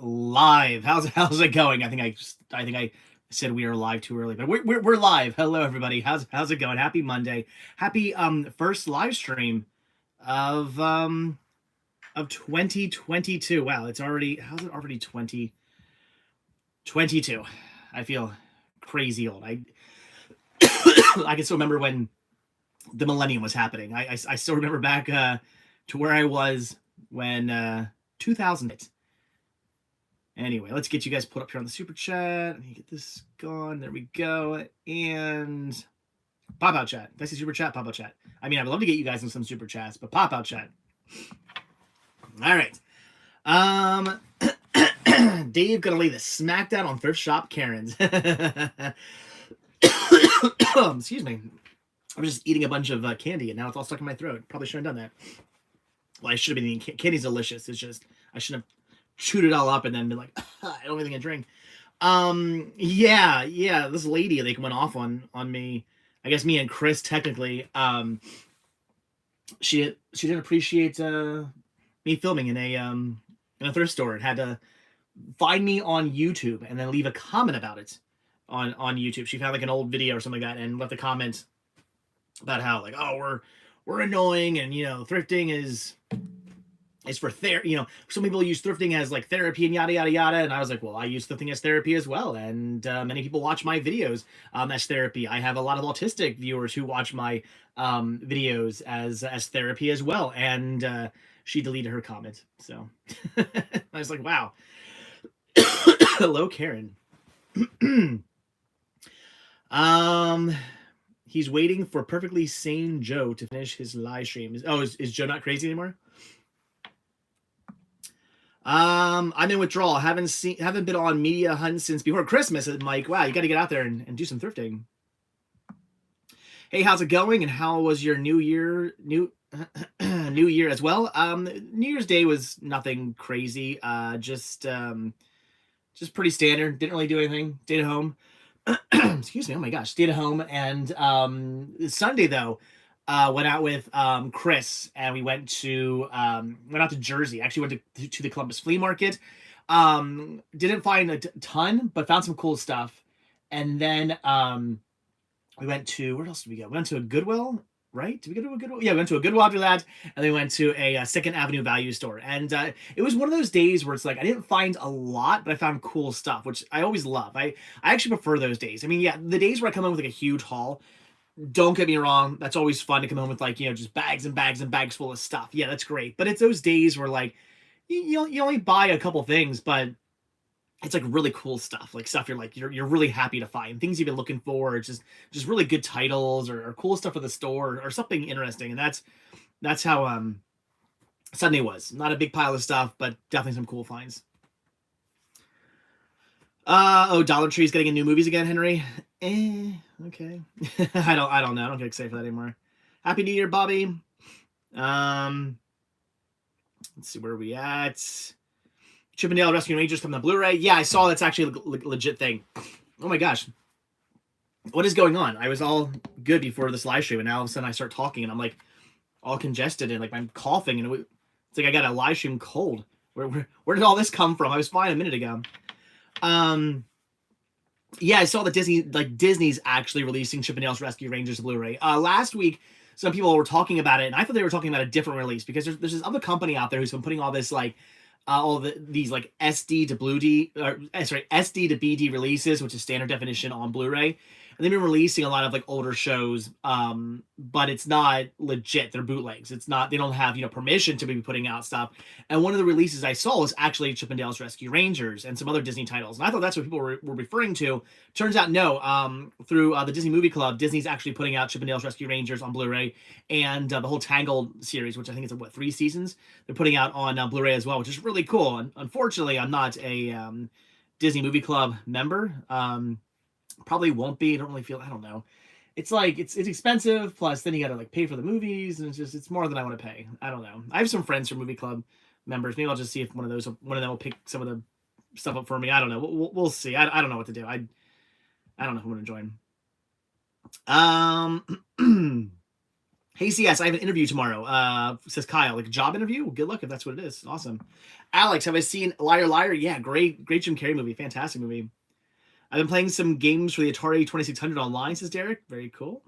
Live. How's it going? I think I said we are live too early, but we're live. Hello everybody. How's it going? Happy Monday. Happy first live stream of 2022. Wow, it's already how's it already 2022? I feel crazy old. I can still remember when the millennium was happening. I still remember back to where I was when 2000 hit. Anyway, let's get you guys put up here on the super chat. Let me get this going. There we go. And pop out chat. Did I say super chat? Pop out chat. I mean, I would love to get you guys in some super chats, but pop out chat. All right. Dave gonna lay the smackdown on thrift shop Karens. Excuse me. I was just eating a bunch of candy and now it's all stuck in my throat. Probably shouldn't have done that. Well, I should have been eating candy's delicious. It's just I shouldn't have chewed it all up and then been like, I don't really think I drink. Yeah. This lady like went off on me. I guess me and Chris technically. She didn't appreciate me filming in a thrift store and had to find me on YouTube and then leave a comment about it on YouTube. She found like an old video or something like that and left a comment about how like, oh, we're annoying and thrifting is for therapy. Some people use thrifting as like therapy and yada yada yada, and I was like, well, I use thrifting as therapy as well, and many people watch my videos as therapy. I have a lot of autistic viewers who watch my videos as therapy as well, and she deleted her comment. So I was like, wow. Hello, Karen. He's waiting for perfectly sane Joe to finish his live stream. Is Joe not crazy anymore? I'm in withdrawal. Haven't been on media hunt since before Christmas. Mike, wow, you got to get out there and do some thrifting. Hey, how's it going? And how was your New Year as well? New Year's Day was nothing crazy. Just pretty standard. Didn't really do anything. Stayed at home. Excuse me. Oh my gosh, stayed at home. And Sunday though. Went out with Chris and we went out to Jersey. Actually went to the Columbus Flea Market. Didn't find a ton, but found some cool stuff. And then we went to, where else did we go? We went to a Goodwill, right? Did we go to a Goodwill? Yeah, we went to a Goodwill after that. And then we went to a Second Avenue value store. And it was one of those days where it's like, I didn't find a lot, but I found cool stuff, which I always love. I actually prefer those days. I mean, yeah, the days where I come in with like a huge haul, don't get me wrong, that's always fun to come home with like, just bags and bags and bags full of stuff. Yeah, that's great. But it's those days where like you only buy a couple things, but it's like really cool stuff. Like stuff you're really happy to find. Things you've been looking for, just really good titles or cool stuff for the store or something interesting. And that's how Sunday was. Not a big pile of stuff, but definitely some cool finds. Dollar Tree's getting in new movies again, Henry. Okay. I don't know. I don't get excited for that anymore. Happy New Year, Bobby. Let's see where we at. Chippendale Rescue Rangers coming to Blu-ray. Yeah, I saw that's actually a legit thing. Oh my gosh. What is going on? I was all good before this live stream, and now all of a sudden I start talking, and I'm like all congested, and like I'm coughing, and it's like I got a live stream cold. Where did all this come from? I was fine a minute ago. Yeah, I saw that Disney's actually releasing Chippendales Rescue Rangers Blu-ray. Last week, some people were talking about it, and I thought they were talking about a different release because there's this other company out there who's been putting all this like these like SD to SD to BD releases, which is standard definition on Blu-ray. And they've been releasing a lot of like older shows, but it's not legit. They're bootlegs. It's not. They don't have permission to be putting out stuff. And one of the releases I saw was actually Chippendales Rescue Rangers and some other Disney titles. And I thought that's what people were referring to. Turns out no. Through the Disney Movie Club, Disney's actually putting out Chippendales Rescue Rangers on Blu-ray and the whole Tangled series, which I think is 3 seasons. They're putting out on Blu-ray as well, which is really cool. And unfortunately, I'm not a Disney Movie Club member. Probably won't be. I don't know. It's like it's expensive. Plus, then you got to like pay for the movies, and it's more than I want to pay. I don't know. I have some friends who are movie club members. Maybe I'll just see if one of them will pick some of the stuff up for me. I don't know. We'll see. I don't know what to do. I don't know who I'm gonna join. Hey, CS, I have an interview tomorrow. Says Kyle, like a job interview. Well, good luck if that's what it is. Awesome. Alex, have I seen Liar Liar? Yeah, great Jim Carrey movie. Fantastic movie. I've been playing some games for the Atari 2600 online, says Derek. Very cool.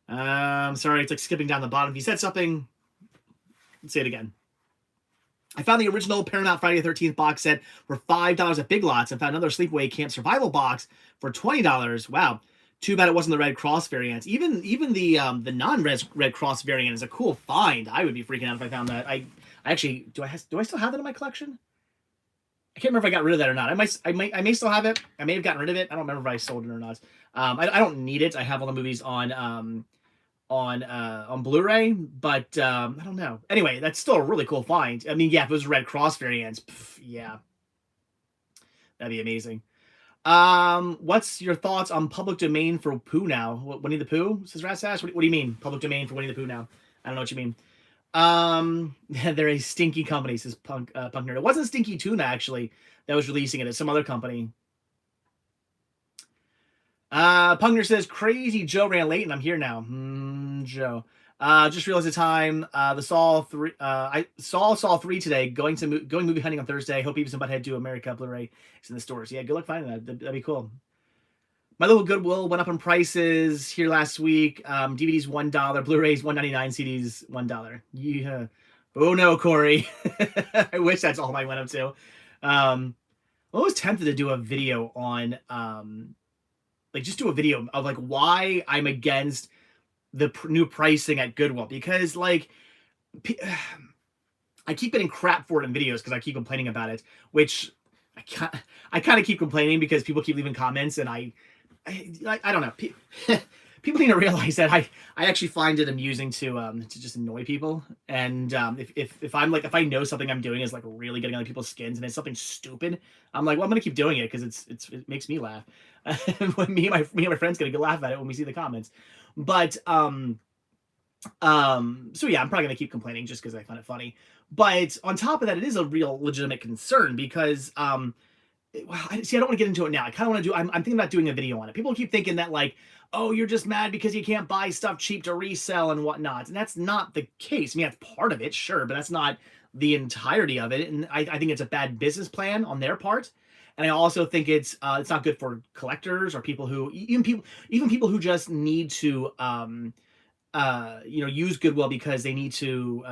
Sorry, it's like skipping down the bottom. If you said something, let's say it again. I found the original Paramount Friday the 13th box set for $5 at Big Lots and found another Sleepaway Camp Survival box for $20. Wow. Too bad it wasn't the Red Cross variant. Even the non-Red Cross variant is a cool find. I would be freaking out if I found that. I actually do I still have that in my collection? I can't remember if I got rid of that or not. I may still have it. I may have gotten rid of it. I don't remember if I sold it or not. I don't need it. I have all the movies on Blu-ray, but I don't know. Anyway, that's still a really cool find. I mean, yeah, if it was Red Cross variants, yeah, that'd be amazing. What's your thoughts on public domain for Pooh now? Winnie the Pooh, says Ratsash. What do you mean, public domain for Winnie the Pooh now? I don't know what you mean. They're a stinky company, says Punk Nerd. It wasn't Stinky Tuna, actually, that was releasing it. It's some other company. Pugner says, crazy Joe ran late and I'm here now. Joe. Just realized the time. The Saw 3. I saw 3 today. Going movie hunting on Thursday. Hope Beavis and Butthead do America Blu-ray. It's in the stores. Yeah, good luck finding that. That'd be cool. My little Goodwill went up in prices here last week. DVDs $1, Blu-rays $1.99, CDs $1. Yeah. Oh no, Corey. I wish that's all I went up to. I was tempted to do a video on like just do a video of like why I'm against the new pricing at Goodwill, because like I keep getting crap for it in videos because I keep complaining about it, which I kind of keep complaining because people keep leaving comments and I don't know. People need to realize that I actually find it amusing to just annoy people. And if I know something I'm doing is like really getting under people's skins and it's something stupid, I'm like, well, I'm gonna keep doing it because it makes me laugh. When me and my friends gonna laugh at it when we see the comments. But so yeah, I'm probably gonna keep complaining just because I find it funny. But on top of that, it is a real legitimate concern because well, I don't want to get into it now. I kind of want to do. I'm thinking about doing a video on it. People keep thinking that like, oh, you're just mad because you can't buy stuff cheap to resell and whatnot, and that's not the case. I mean, that's part of it, sure, but that's not the entirety of it. And I think it's a bad business plan on their part. And I also think it's not good for collectors or people who even people who just need to use Goodwill because they need to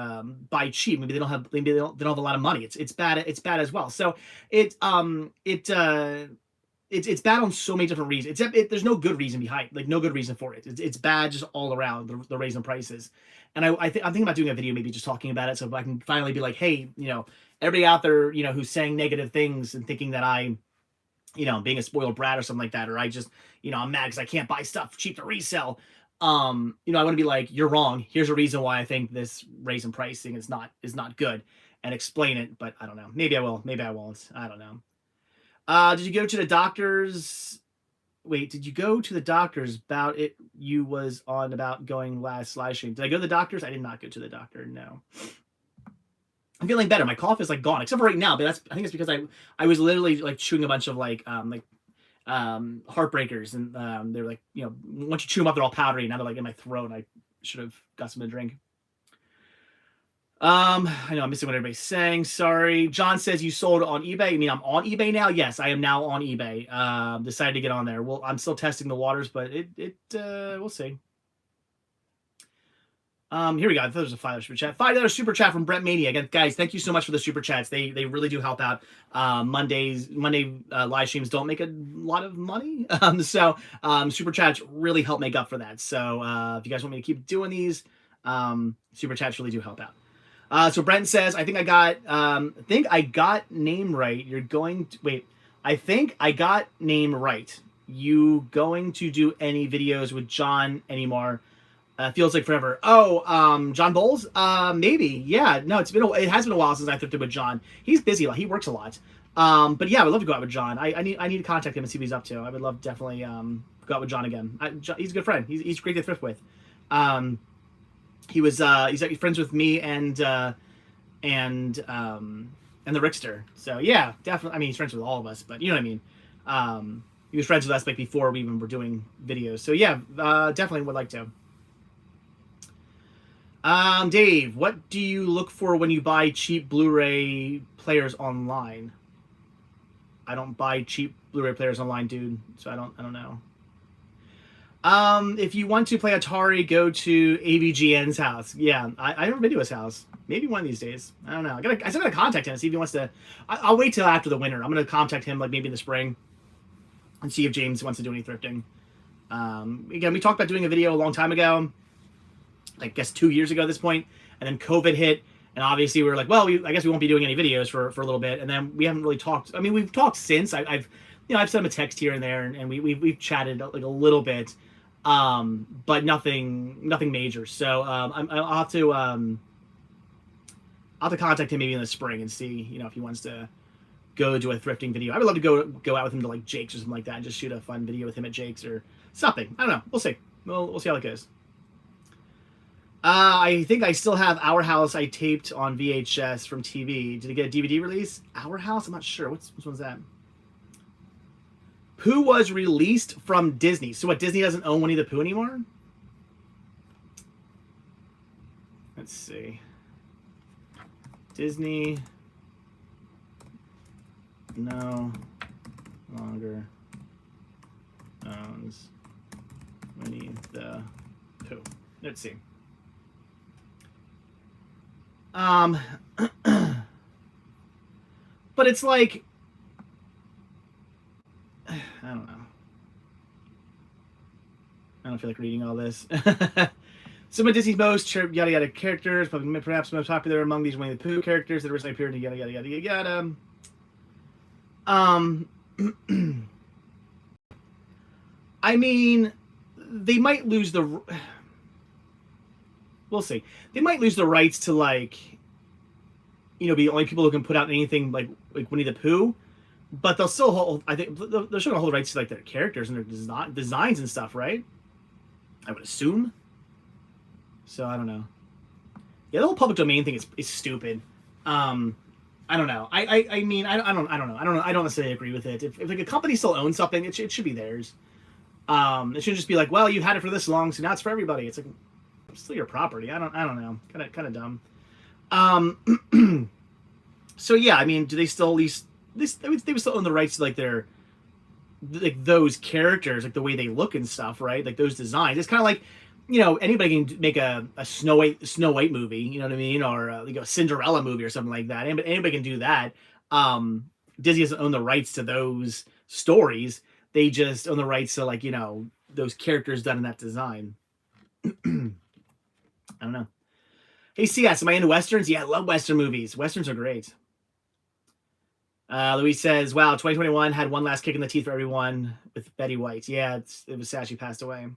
buy cheap. Maybe they don't have a lot of money. It's bad as well. So it's bad on so many different reasons. There's no good reason behind, like no good reason for it. It's bad just all around, the raise in prices. And I'm thinking about doing a video, maybe just talking about it, so I can finally be like, hey, everybody out there, who's saying negative things and thinking that I, being a spoiled brat or something like that, or I just, I'm mad because I can't buy stuff cheap to resell. I want to be like, you're wrong. Here's a reason why I think this raise in pricing is not good, and explain it. But I don't know. Maybe I will. Maybe I won't. I don't know. Did you go to the doctor's? Wait, did you go to the doctor's about it? You was on about going last live stream. Did I go to the doctor's? I did not go to the doctor. No. I'm feeling better. My cough is like gone, except for right now. But I think it's because I was literally like chewing a bunch of like heartbreakers, and they're like, once you chew them up, they're all powdery. Now they're like in my throat. And I should have got some to drink. I know I'm missing what everybody's saying. Sorry. John says you sold on eBay. I mean, I'm on eBay now. Yes, I am now on eBay. Decided to get on there. Well, I'm still testing the waters, but we'll see. Here we go. I thought there was a $5 super chat. $5 super chat from Brett Mania. Again, guys, thank you so much for the super chats. They really do help out. Monday live streams don't make a lot of money. So super chats really help make up for that. So if you guys want me to keep doing these, super chats really do help out. So Brent says, I think I got name right. You're going to wait. I think I got name right. You going to do any videos with John anymore? Feels like forever. Oh, John Bowles? Maybe. Yeah. No, it has been a while since I thrifted with John. He's busy. He works a lot. But yeah, I would love to go out with John. I need to contact him and see what he's up to. I would love to definitely go out with John again. He's a good friend. He's great to thrift with. He's friends with me and the Rickster. So yeah, definitely. I mean, he's friends with all of us, but you know what I mean. He was friends with us like before we even were doing videos. So yeah, definitely would like to. Dave, what do you look for when you buy cheap Blu-ray players online? I don't buy cheap Blu-ray players online, dude. So I don't know. If you want to play Atari, go to AVGN's house. Yeah, I never been to his house. Maybe one of these days. I don't know. I still gotta contact him and see if he wants to. I'll wait till after the winter. I'm gonna contact him like maybe in the spring and see if James wants to do any thrifting. Again, we talked about doing a video a long time ago. I guess 2 years ago at this point, and then COVID hit, and obviously we were like, well, I guess we won't be doing any videos for a little bit, and then we haven't really talked. I mean, we've talked since. I've sent him a text here and there, and we've chatted like a little bit, but nothing major. So I'll have to contact him maybe in the spring and see if he wants to go do a thrifting video. I would love to go out with him to like Jake's or something like that and just shoot a fun video with him at Jake's or something. I don't know. We'll see. We'll see how it goes. I think I still have Our House I taped on VHS from TV. Did it get a DVD release? Our House? I'm not sure. Which one's that? Pooh was released from Disney. So what, Disney doesn't own Winnie the Pooh anymore? Let's see. Disney no longer owns Winnie the Pooh. Let's see. But it's like, I don't know. I don't feel like reading all this. Some of Disney's most yada yada characters, but perhaps most popular among these Winnie the Pooh characters that originally appeared in yada yada yada yada. I mean, they might lose the. We'll see. They might lose the rights to like, be the only people who can put out anything like Winnie the Pooh, but they'll still hold. I think they're still gonna hold the rights to like their characters and their designs and stuff, right? I would assume. So I don't know. Yeah, the whole public domain thing is stupid. I don't know. I mean I don't know. I don't necessarily agree with it. If like a company still owns something, it should be theirs. It shouldn't just be like, well, you've had it for this long, so now it's for everybody. It's like, it's still your property. I don't know. Kind of dumb. So yeah, I mean, do they still at least they would still own the rights to like their like those characters, like the way they look and stuff, right? Like those designs. It's kind of like, anybody can make a Snow White movie, you know what I mean, or like a Cinderella movie or something like that. Anybody can do that. Disney doesn't own the rights to those stories. They just own the rights to like those characters done in that design. I don't know. Hey, CS, am I into Westerns? Yeah, I love Western movies. Westerns are great. Louise says, wow, 2021 had one last kick in the teeth for everyone with Betty White. Yeah, it was sad she passed away.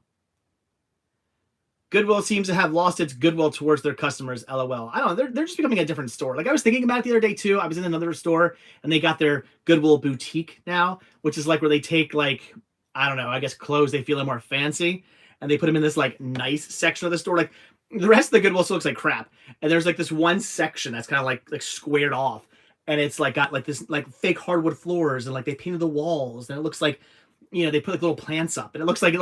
Goodwill seems to have lost its goodwill towards their customers, LOL. I don't know, they're just becoming a different store. Like I was thinking about it the other day too. I was in another store and they got their Goodwill boutique now, which is like where they take like, I don't know, I guess clothes they feel are more fancy and they put them in this like nice section of the store. Like the rest of the Goodwill still looks like crap. And there's like this one section that's kind of like squared off. And it's like got like this like fake hardwood floors and like they painted the walls and it looks like, they put like little plants up and it looks like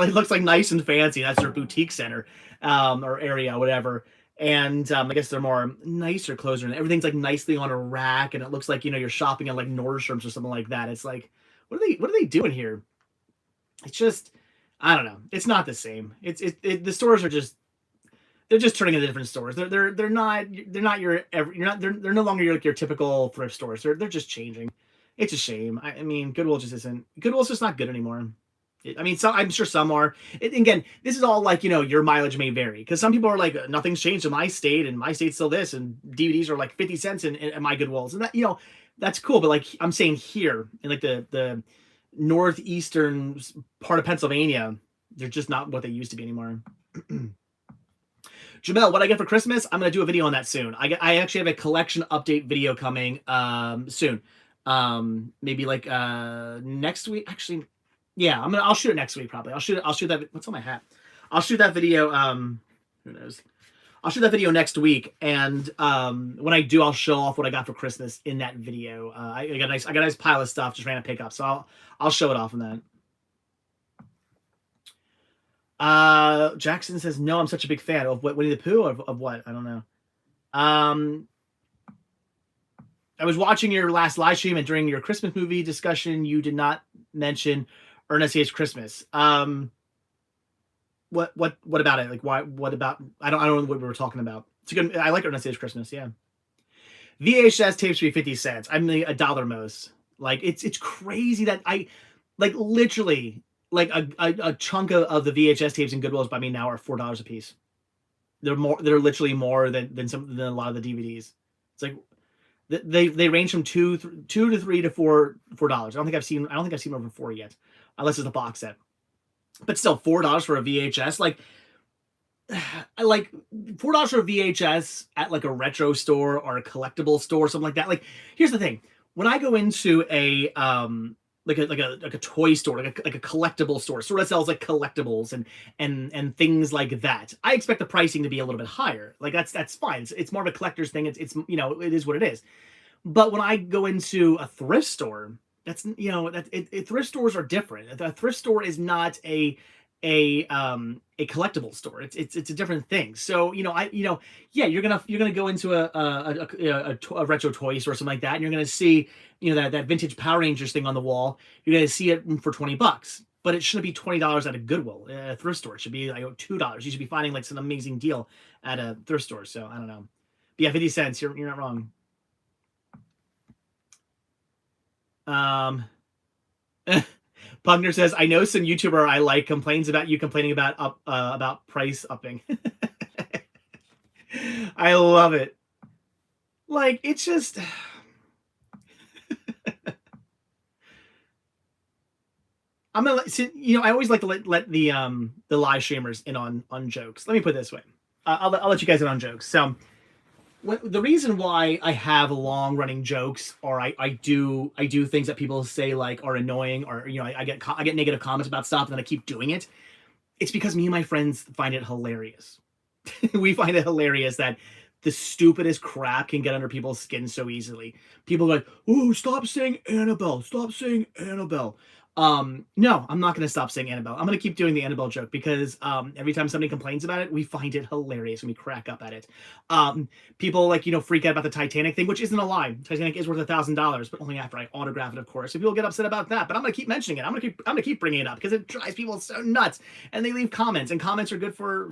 nice and fancy. That's their boutique center, or area, whatever. And I guess they're more nicer clothes and everything's like nicely on a rack and it looks like, you're shopping at like Nordstrom's or something like that. It's like, what are they doing here? It's just, I don't know. It's not the same. The stores are just, they're just turning into different stores. They're not they're no longer your typical thrift stores. They're just changing. It's a shame. I mean, Goodwill's just not good anymore. I'm sure some are. Again, this is all like, your mileage may vary because some people are like, nothing's changed in my state and my state's still this and DVDs are like 50 cents in my Goodwills. And that, that's cool. But like, I'm saying here in like the northeastern part of Pennsylvania, they're just not what they used to be anymore. Jamel, what I get for Christmas? I'm going to do a video on that soon. I actually have a collection update video coming soon. Maybe like next week. Actually, yeah, I'll shoot it next week probably. I'll shoot that. What's on my hat? I'll shoot that video. Who knows? I'll shoot that video next week, and when I do, I'll show off what I got for Christmas in that video. I got a nice pile of stuff just ran to pick up, so I'll show it off in that. Jackson says, no, I'm such a big fan of what, Winnie the Pooh, or of what? I don't know. I was watching your last live stream, and during your Christmas movie discussion, you did not mention Ernest Saves Christmas. What about it? Like, why? What about? I don't know what we were talking about. It's a good. I like Ernest Saves Christmas. Yeah. VHS tapes for 50 cents. I'm $1 most. Like, it's crazy that I, like, literally, like a chunk of the VHS tapes in Goodwill by me now are $4 a piece. They're literally more than a lot of the DVDs. It's like they range from $2 to $3 to $4. I don't think I've seen over 4 yet, unless it's a box set. But still, $4 for a VHS, like, I like $4 for a VHS at like a retro store or a collectible store, something like that. Like, here's the thing: when I go into a like a toy store, like a collectible store that sells like collectibles and things like that, I expect the pricing to be a little bit higher. Like, that's fine. It's more of a collector's thing. It's you know, it is what it is. But when I go into a thrift store, that's, you know, thrift stores are different. A thrift store is not a collectible store. It's a different thing. So, you know, yeah, you're gonna go into a retro toy store or something like that, and you're gonna see, you know, that vintage Power Rangers thing on the wall. You're gonna see it for $20, but it shouldn't be $20 at a Goodwill, at a thrift store. It should be like $2. You should be finding like some amazing deal at a thrift store. So I don't know. But yeah, 50 cents. You're not wrong. Pugner says, I know some YouTuber I like complains about you complaining about price upping. I love it. Like, it's just I'm gonna you know, I always like to let the live streamers in on jokes. Let me put it this way. I'll let you guys in on jokes. So the reason why I have long running jokes, or I do things that people say like are annoying, or, you know, I get negative comments about stuff and then I keep doing it. It's because me and my friends find it hilarious. We find it hilarious that the stupidest crap can get under people's skin so easily. People are like, "Oh, stop saying Annabelle. Stop saying Annabelle." No, I'm not going to stop saying Annabelle. I'm going to keep doing the Annabelle joke because every time somebody complains about it, we find it hilarious and we crack up at it. People, like, you know, freak out about the Titanic thing, which isn't a lie. Titanic is worth $1,000, but only after I autograph it, of course. So people get upset about that, but I'm going to keep mentioning it. I'm going to keep bringing it up because it drives people so nuts, and they leave comments, and comments are good for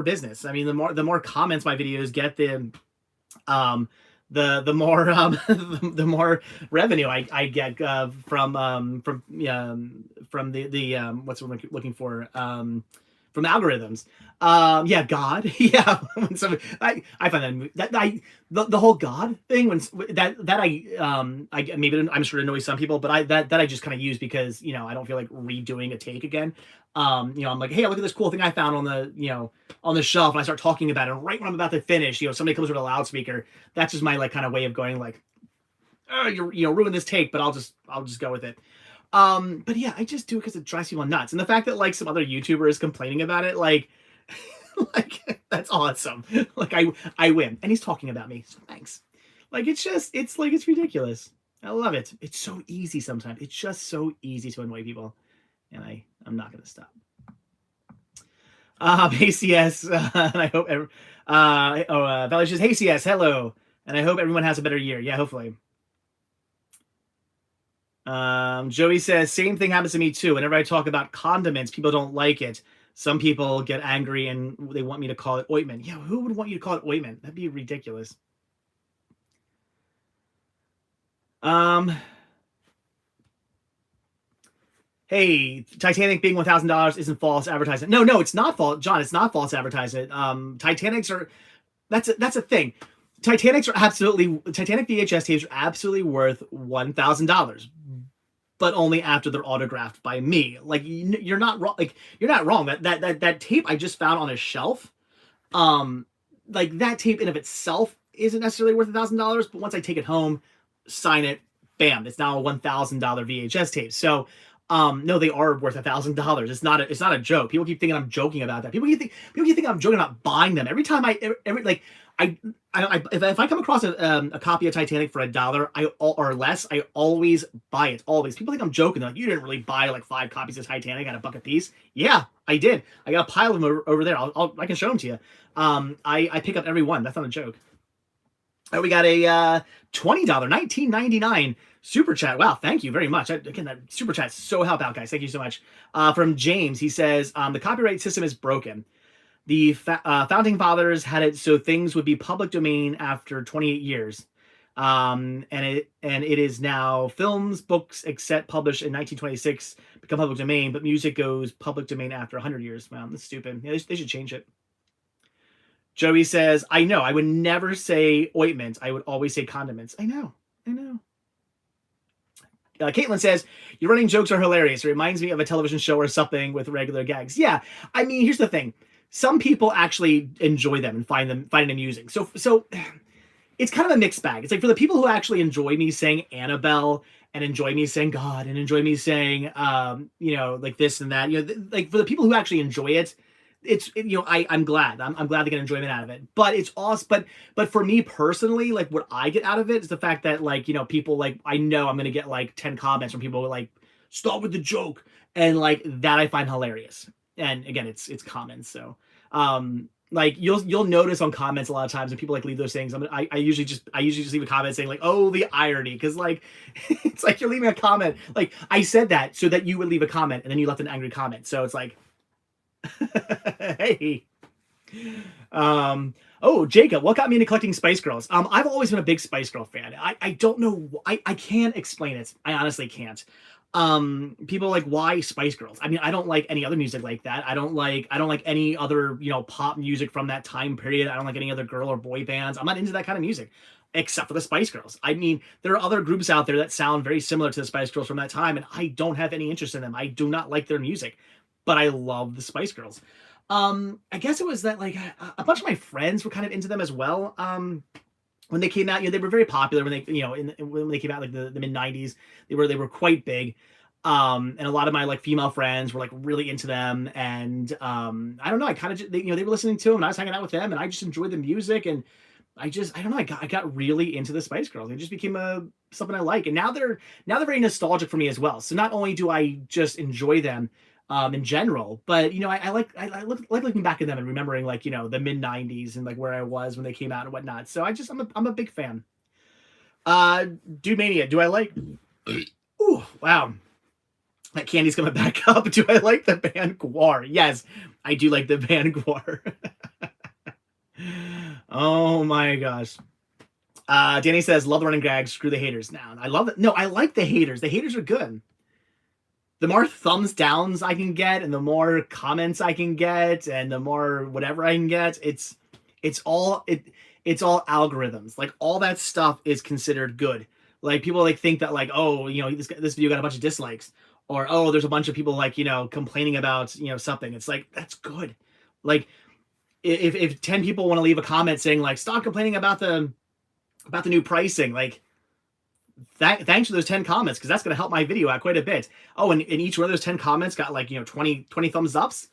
business. I mean, the more comments my videos get, the more the more revenue I get from the what's what I'm looking for, from algorithms. Yeah, God. Yeah, when I find that the whole God thing, when I maybe I'm sure it annoys some people, but I just kind of use because, you know, I don't feel like redoing a take again. You know, I'm like, hey, look at this cool thing I found on the, you know, on the shelf, and I start talking about it. Right when I'm about to finish, you know, somebody comes with a loudspeaker. That's just my, like, kind of way of going, like, oh, you know, ruin this take, but I'll just go with it. But yeah, I just do it because it drives people nuts. And the fact that, like, some other YouTuber is complaining about it, like, like, that's awesome. Like, I win, and he's talking about me, so thanks. Like, it's ridiculous. I love it. It's so easy sometimes. It's just so easy to annoy people, and I'm not gonna stop. Hey CS, and I hope Valley says, hey CS, hello, and I hope everyone has a better year. Yeah, hopefully. Joey says, same thing happens to me too. Whenever I talk about condiments, people don't like it. Some people get angry and they want me to call it ointment. Yeah, who would want you to call it ointment? That'd be ridiculous. Hey, Titanic being $1,000 isn't false advertising. No, it's not false, John. It's not false advertising. Titanics are, that's a thing. Titanic VHS tapes are absolutely worth $1,000, but only after they're autographed by me. Like, you're not wrong. Like, you're not wrong. That tape I just found on a shelf, like, that tape in of itself isn't necessarily worth $1,000, but once I take it home, sign it, bam, it's now a $1,000 VHS tape. So, no, they are worth $1,000. It's not a joke. People keep thinking I'm joking about that. People keep thinking I'm joking about buying them. Every time I if I come across a copy of Titanic for $1 or less, I always buy it. Always. People think I'm joking. They're like, you didn't really buy like 5 copies of Titanic at $1 a piece. Yeah, I did. I got a pile of them over there. I can show them to you. I pick up every one. That's not a joke. We got a $20, $19.99 super chat. Wow, thank you very much. Again, that super chat's so help out, guys. Thank you so much. From James, he says, the copyright system is broken. The founding fathers had it so things would be public domain after 28 years. And it is now films, books, except published in 1926 become public domain, but music goes public domain after 100 years. Wow, that's stupid. Yeah, they should change it. Joey says, I know, I would never say ointment. I would always say condiments. I know. Caitlin says, your running jokes are hilarious. It reminds me of a television show or something with regular gags. Yeah, I mean, here's the thing. Some people actually enjoy them and find them amusing. So it's kind of a mixed bag. It's like for the people who actually enjoy me saying Annabelle and enjoy me saying God and enjoy me saying, like this and that, like for the people who actually enjoy it, I'm glad. I'm glad to get enjoyment out of it. But it's awesome. But for me personally, like what I get out of it is the fact that like, people like, I know I'm going to get like 10 comments from people who like, stop with the joke. And like that I find hilarious. And again, it's comments. So, like you'll notice on comments a lot of times when people like leave those things. I usually just leave a comment saying like, oh, the irony. Cause like, it's like you're leaving a comment. Like I said that so that you would leave a comment and then you left an angry comment. So it's like, hey, oh, Jacob, what got me into collecting Spice Girls? I've always been a big Spice Girl fan. I don't know. I can't explain it. I honestly can't. People are like, why Spice Girls? I mean, I don't like any other music like that. I don't like any other, pop music from that time period. I don't like any other girl or boy bands. I'm not into that kind of music, except for the Spice Girls. I mean, there are other groups out there that sound very similar to the Spice Girls from that time, and I don't have any interest in them. I do not like their music, but I love the Spice Girls. I guess it was that like a bunch of my friends were kind of into them as well. When they came out, they were very popular when they, when they came out like the mid 90s, they were quite big. And a lot of my like female friends were like really into them. And I don't know, I kind of, they were listening to them and I was hanging out with them and I just enjoyed the music. And I don't know, I got really into the Spice Girls. It just became something I like. And now they're very nostalgic for me as well. So not only do I just enjoy them, in general, but I like looking back at them and remembering like the mid 90s and like where I was when they came out and whatnot. So I'm a big fan. Dude Mania, do I like? Ooh, wow, that candy's coming back up. Do I like the band Gwar? Yes, I do like the band Gwar. Oh my gosh. Danny says, love the running gag. Screw the haters. Now I love it. No, I like the haters. The haters are good. The more thumbs downs I can get and the more comments I can get and the more whatever I can get, it's all algorithms. Like all that stuff is considered good. Like people like think that like, oh, this video got a bunch of dislikes or, oh, there's a bunch of people like, complaining about, something. It's like, that's good. Like if 10 people want to leave a comment saying like, stop complaining about the new pricing, like, thanks for those 10 comments because that's going to help my video out quite a bit. Oh, and each one of those 10 comments got like 20 thumbs ups.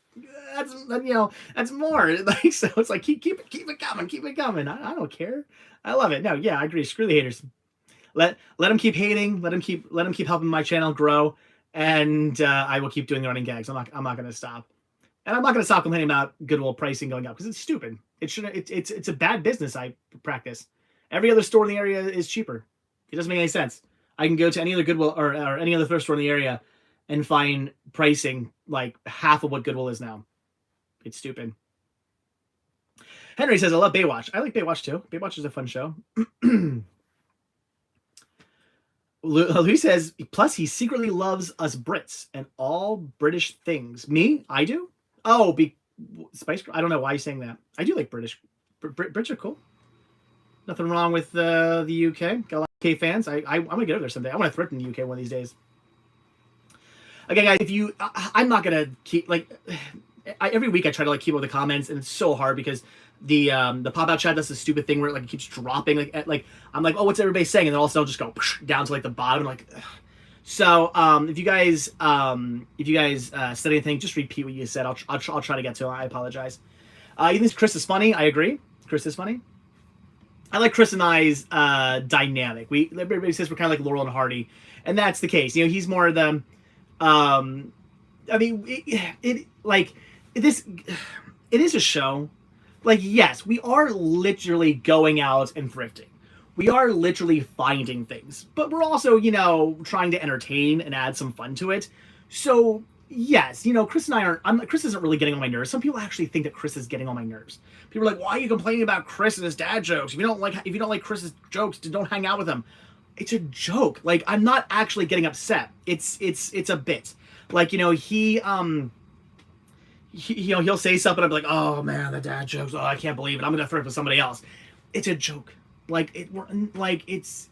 That's more. Like so, it's like keep it coming. I don't care. I love it. No, yeah, I agree. Screw the haters. Let them keep hating. Let them keep helping my channel grow, and I will keep doing the running gags. I'm not going to stop, and I'm not going to stop complaining about Goodwill pricing going up because it's stupid. It's a bad business I practice. Every other store in the area is cheaper. It doesn't make any sense. I can go to any other Goodwill or any other thrift store in the area and find pricing like half of what Goodwill is now. It's stupid. Henry says, I love Baywatch. I like Baywatch too. Baywatch is a fun show. Louis says, plus he secretly loves us Brits and all British things. Me? I do? Oh, Spice Girl? I don't know why you're saying that. I do like British. Brits are cool. Nothing wrong with the UK. Got a lot of UK fans. I'm gonna get over there someday. I want to thrift in the UK one of these days. Again, guys, I'm not gonna keep like every week I try to like keep up with the comments, and it's so hard because the pop out chat does this stupid thing where it like keeps dropping. Like I'm like, oh, what's everybody saying? And then also I'll just go down to like the bottom. Like, ugh. So if you guys said anything, just repeat what you said. I'll try to get to it. I apologize. You think Chris is funny? I agree. Chris is funny. I like Chris and I's dynamic. Everybody says we're kind of like Laurel and Hardy, and that's the case. You know, he's more the I mean, it like this. It is a show. Like, yes, we are literally going out and thrifting. We are literally finding things, but we're also, you know, trying to entertain and add some fun to it. So yes, you know, Chris and I aren't. Chris isn't really getting on my nerves. Some people actually think that Chris is getting on my nerves. People are like, "Why are you complaining about Chris and his dad jokes? If you don't like Chris's jokes, don't hang out with him." It's a joke. Like, I'm not actually getting upset. It's a bit. Like, you know, he'll say something. I'm like, "Oh man, the dad jokes. Oh, I can't believe it. I'm gonna thrift with somebody else." It's a joke. Like it's,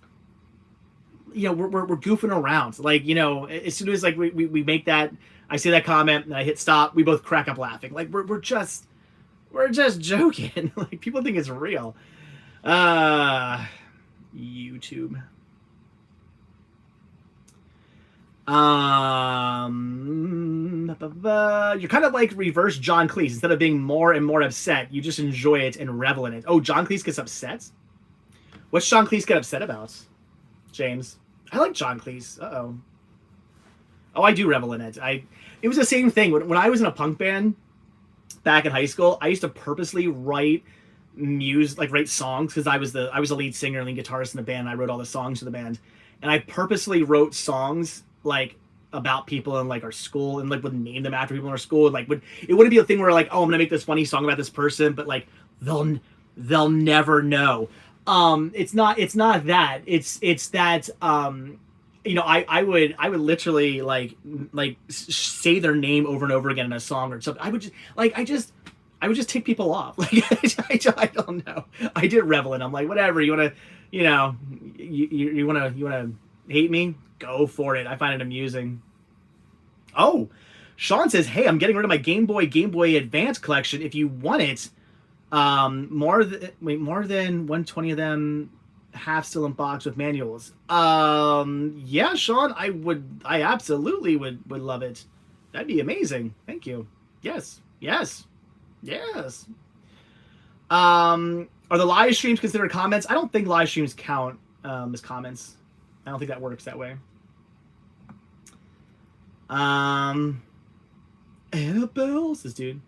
you know, we're goofing around. Like, you know, as soon as like we make that, I say that comment and I hit stop, we both crack up laughing. Like we're just joking. Like, people think it's real. YouTube. You're kind of like reverse John Cleese. Instead of being more and more upset, you just enjoy it and revel in it. Oh, John Cleese gets upset? What's John Cleese get upset about, James? I like John Cleese. Uh-oh. Oh, I do revel in it. It was the same thing. When I was in a punk band back in high school, I used to purposely write songs, because I was the lead singer and lead guitarist in the band. I wrote all the songs for the band. And I purposely wrote songs like about people in like our school, and like would name them after people in our school. And, like, it wouldn't be a thing where like, oh, I'm gonna make this funny song about this person, but like they'll never know. It's not that. It's that you know, I would literally like say their name over and over again in a song or something. I would just tick people off. Like, I don't know. I did revel in. I'm like, whatever. You wanna, you know, you wanna hate me? Go for it. I find it amusing. Oh, Sean says, hey, I'm getting rid of my Game Boy Advance collection. If you want it, more than 120 of them, half still in box with manuals. Yeah, Sean, I absolutely would love it. That'd be amazing. Thank you. Yes. Are the live streams considered comments? I don't think live streams count as comments. I don't think that works that way. Annabelle, this dude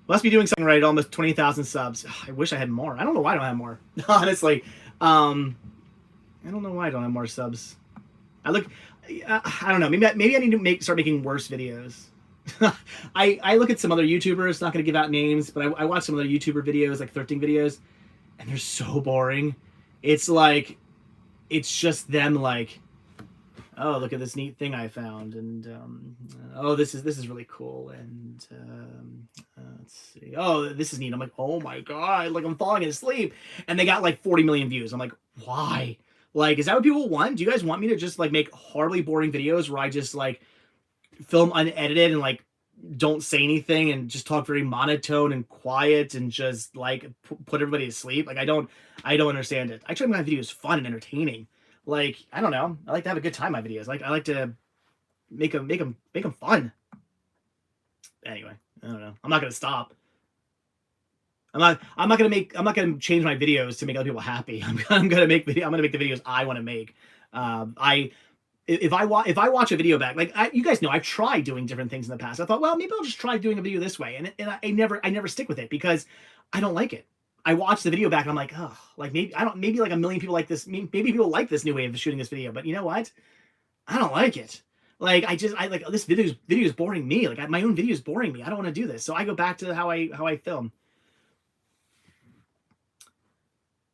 must be doing something right. Almost 20,000 subs. I wish I had more. I don't know why I don't have more. Honestly, I don't know why I don't have more subs. I don't know. Maybe I need to start making worse videos. I look at some other YouTubers. Not going to give out names, but I watch some other YouTuber videos, like thrifting videos, and they're so boring. It's like, it's just them like, oh, look at this neat thing I found, and oh, this is really cool, and let's see, oh, this is neat. I'm like, oh my god, like, I'm falling asleep, and they got like 40 million views. I'm like, why? Like, is that what people want? Do you guys want me to just like make horribly boring videos where I just like film unedited and like don't say anything and just talk very monotone and quiet and just like put everybody to sleep? Like, I don't understand it. I try to make my videos fun and entertaining. Like, I don't know. I like to have a good time in my videos. Like, I like to make them fun. Anyway, I don't know. I'm not gonna stop. I'm not gonna change my videos to make other people happy. I'm gonna make the videos I want to make. If I watch a video back, like, you guys know, I've tried doing different things in the past. I thought, well, maybe I'll just try doing a video this way, and I never stick with it because I don't like it. I watched the video back and I'm like, oh, like, maybe like a million people like this. Maybe people like this new way of shooting this video, but you know what? I don't like it. Like, I like, this video is boring me. Like, my own video is boring me. I don't want to do this. So I go back to how I film.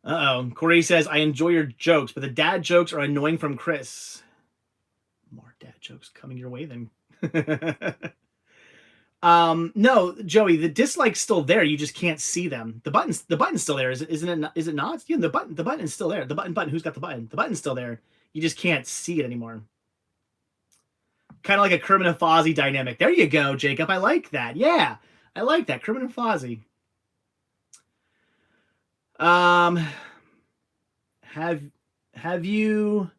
Uh-oh. Corey says, I enjoy your jokes, but the dad jokes are annoying from Chris. More dad jokes coming your way then. No, Joey, the dislike's still there. You just can't see them. The button's still there. Is it not? Yeah, the button is still there. The button. Who's got the button? The button's still there. You just can't see it anymore. Kind of like a Kermit and Fozzie dynamic. There you go, Jacob. I like that. Yeah, I like that. Kermit and Fozzie. Have you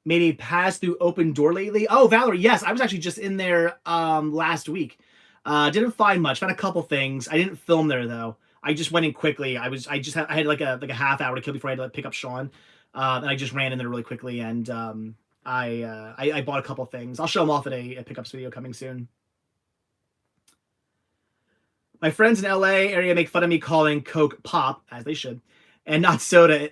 made a pass through Open Door lately? Oh, Valerie, yes. I was actually just in there last week. Didn't find much. Found a couple things. I didn't film there, though. I just went in quickly. I had like a half hour to kill before I had to pick up Sean, and I just ran in there really quickly, and I bought a couple things. I'll show them off at a pickups video coming soon. My friends in LA area make fun of me calling Coke pop, as they should, and not soda.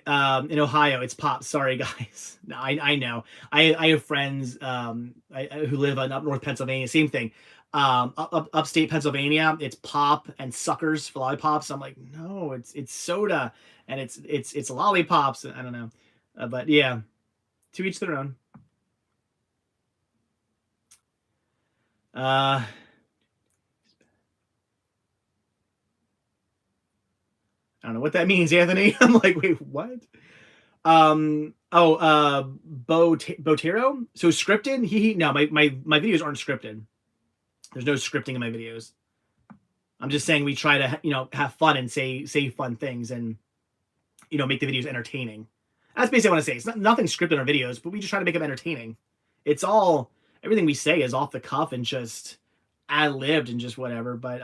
In Ohio, it's pop. Sorry, guys. No, I know. I have friends who live in up north Pennsylvania. Same thing. Upstate Pennsylvania, it's pop and suckers for lollipops. I'm like, no, it's soda, and it's lollipops. I don't know, but yeah, to each their own. I don't know what that means, Anthony. I'm like, wait, what? Botero. So scripted. No, my videos aren't scripted. There's no scripting in my videos. I'm just saying we try to, have fun and say fun things and, make the videos entertaining. That's basically what I want to say. It's nothing scripted in our videos, but we just try to make them entertaining. It's all, everything we say is off the cuff and just ad-libbed and just whatever, but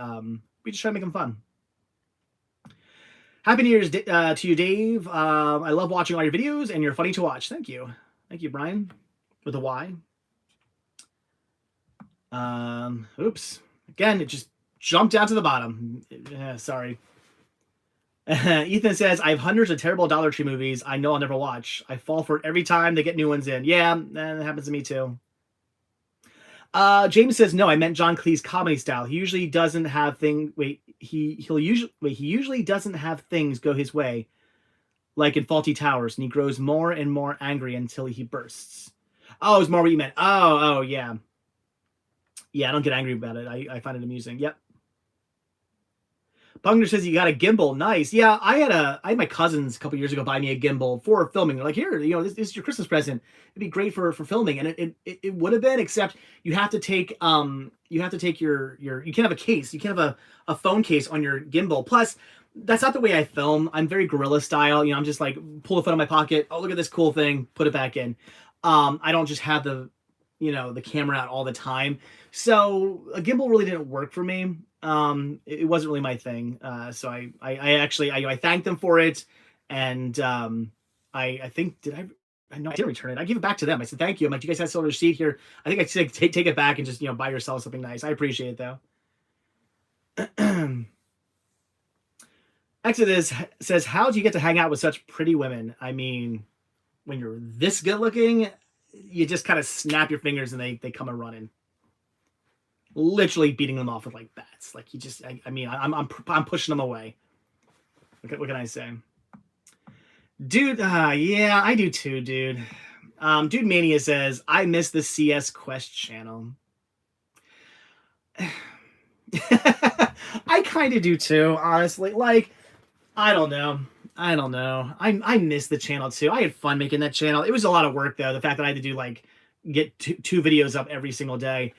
we just try to make them fun. Happy New Year's to you, Dave. I love watching all your videos, and you're funny to watch. Thank you. Thank you, Brian, with a Y. Oops. Again, it just jumped down to the bottom. Sorry. Ethan says, I have hundreds of terrible Dollar Tree movies I know I'll never watch. I fall for it every time they get new ones in. Yeah, that happens to me too. James says, no, I meant John Cleese's comedy style. He usually doesn't have things. He usually doesn't have things go his way, like in Faulty Towers, and he grows more and more angry until he bursts. Oh, it's more what you meant. Oh, yeah. Yeah, I don't get angry about it. I find it amusing. Yep. Bungner says you got a gimbal. Nice. Yeah, I had my cousins a couple years ago buy me a gimbal for filming. They're like, here, this is your Christmas present. It'd be great for filming, and it would have been, except you have to take your you can't have a case. You can't have a phone case on your gimbal. Plus, that's not the way I film. I'm very guerrilla style. I'm just like pull the phone in my pocket. Oh, look at this cool thing. Put it back in. I don't just have the camera out all the time. So a gimbal really didn't work for me. It wasn't really my thing. So I actually thanked them for it. And, I think, I did return it. I gave it back to them. I said, thank you. I'm like, you guys have still a receipt here. I think I said, take it back and just, buy yourself something nice. I appreciate it though. Exodus says, how do you get to hang out with such pretty women? I mean, when you're this good looking, you just kind of snap your fingers and they come a running. Literally beating them off with like bats. Like I'm pushing them away. What can I say? Dude, yeah, I do too, dude. Dude Mania says, I miss the CS Quest channel. I kind of do too, honestly. Like, I don't know. I miss the channel too. I had fun making that channel. It was a lot of work though. The fact that I had to do get two videos up every single day.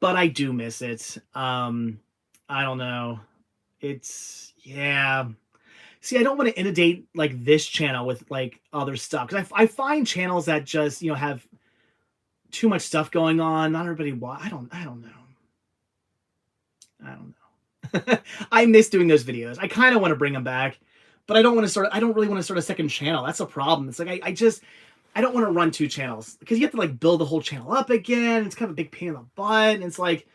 But I do miss it. I don't know. Yeah. See, I don't want to inundate this channel with other stuff, because I find channels that just have too much stuff going on. Not everybody I don't know. I miss doing those videos. I kind of want to bring them back, but I don't really want to start a second channel. That's a problem. It's like I don't want to run two channels, because you have to build the whole channel up again. It's kind of a big pain in the butt. And it's like,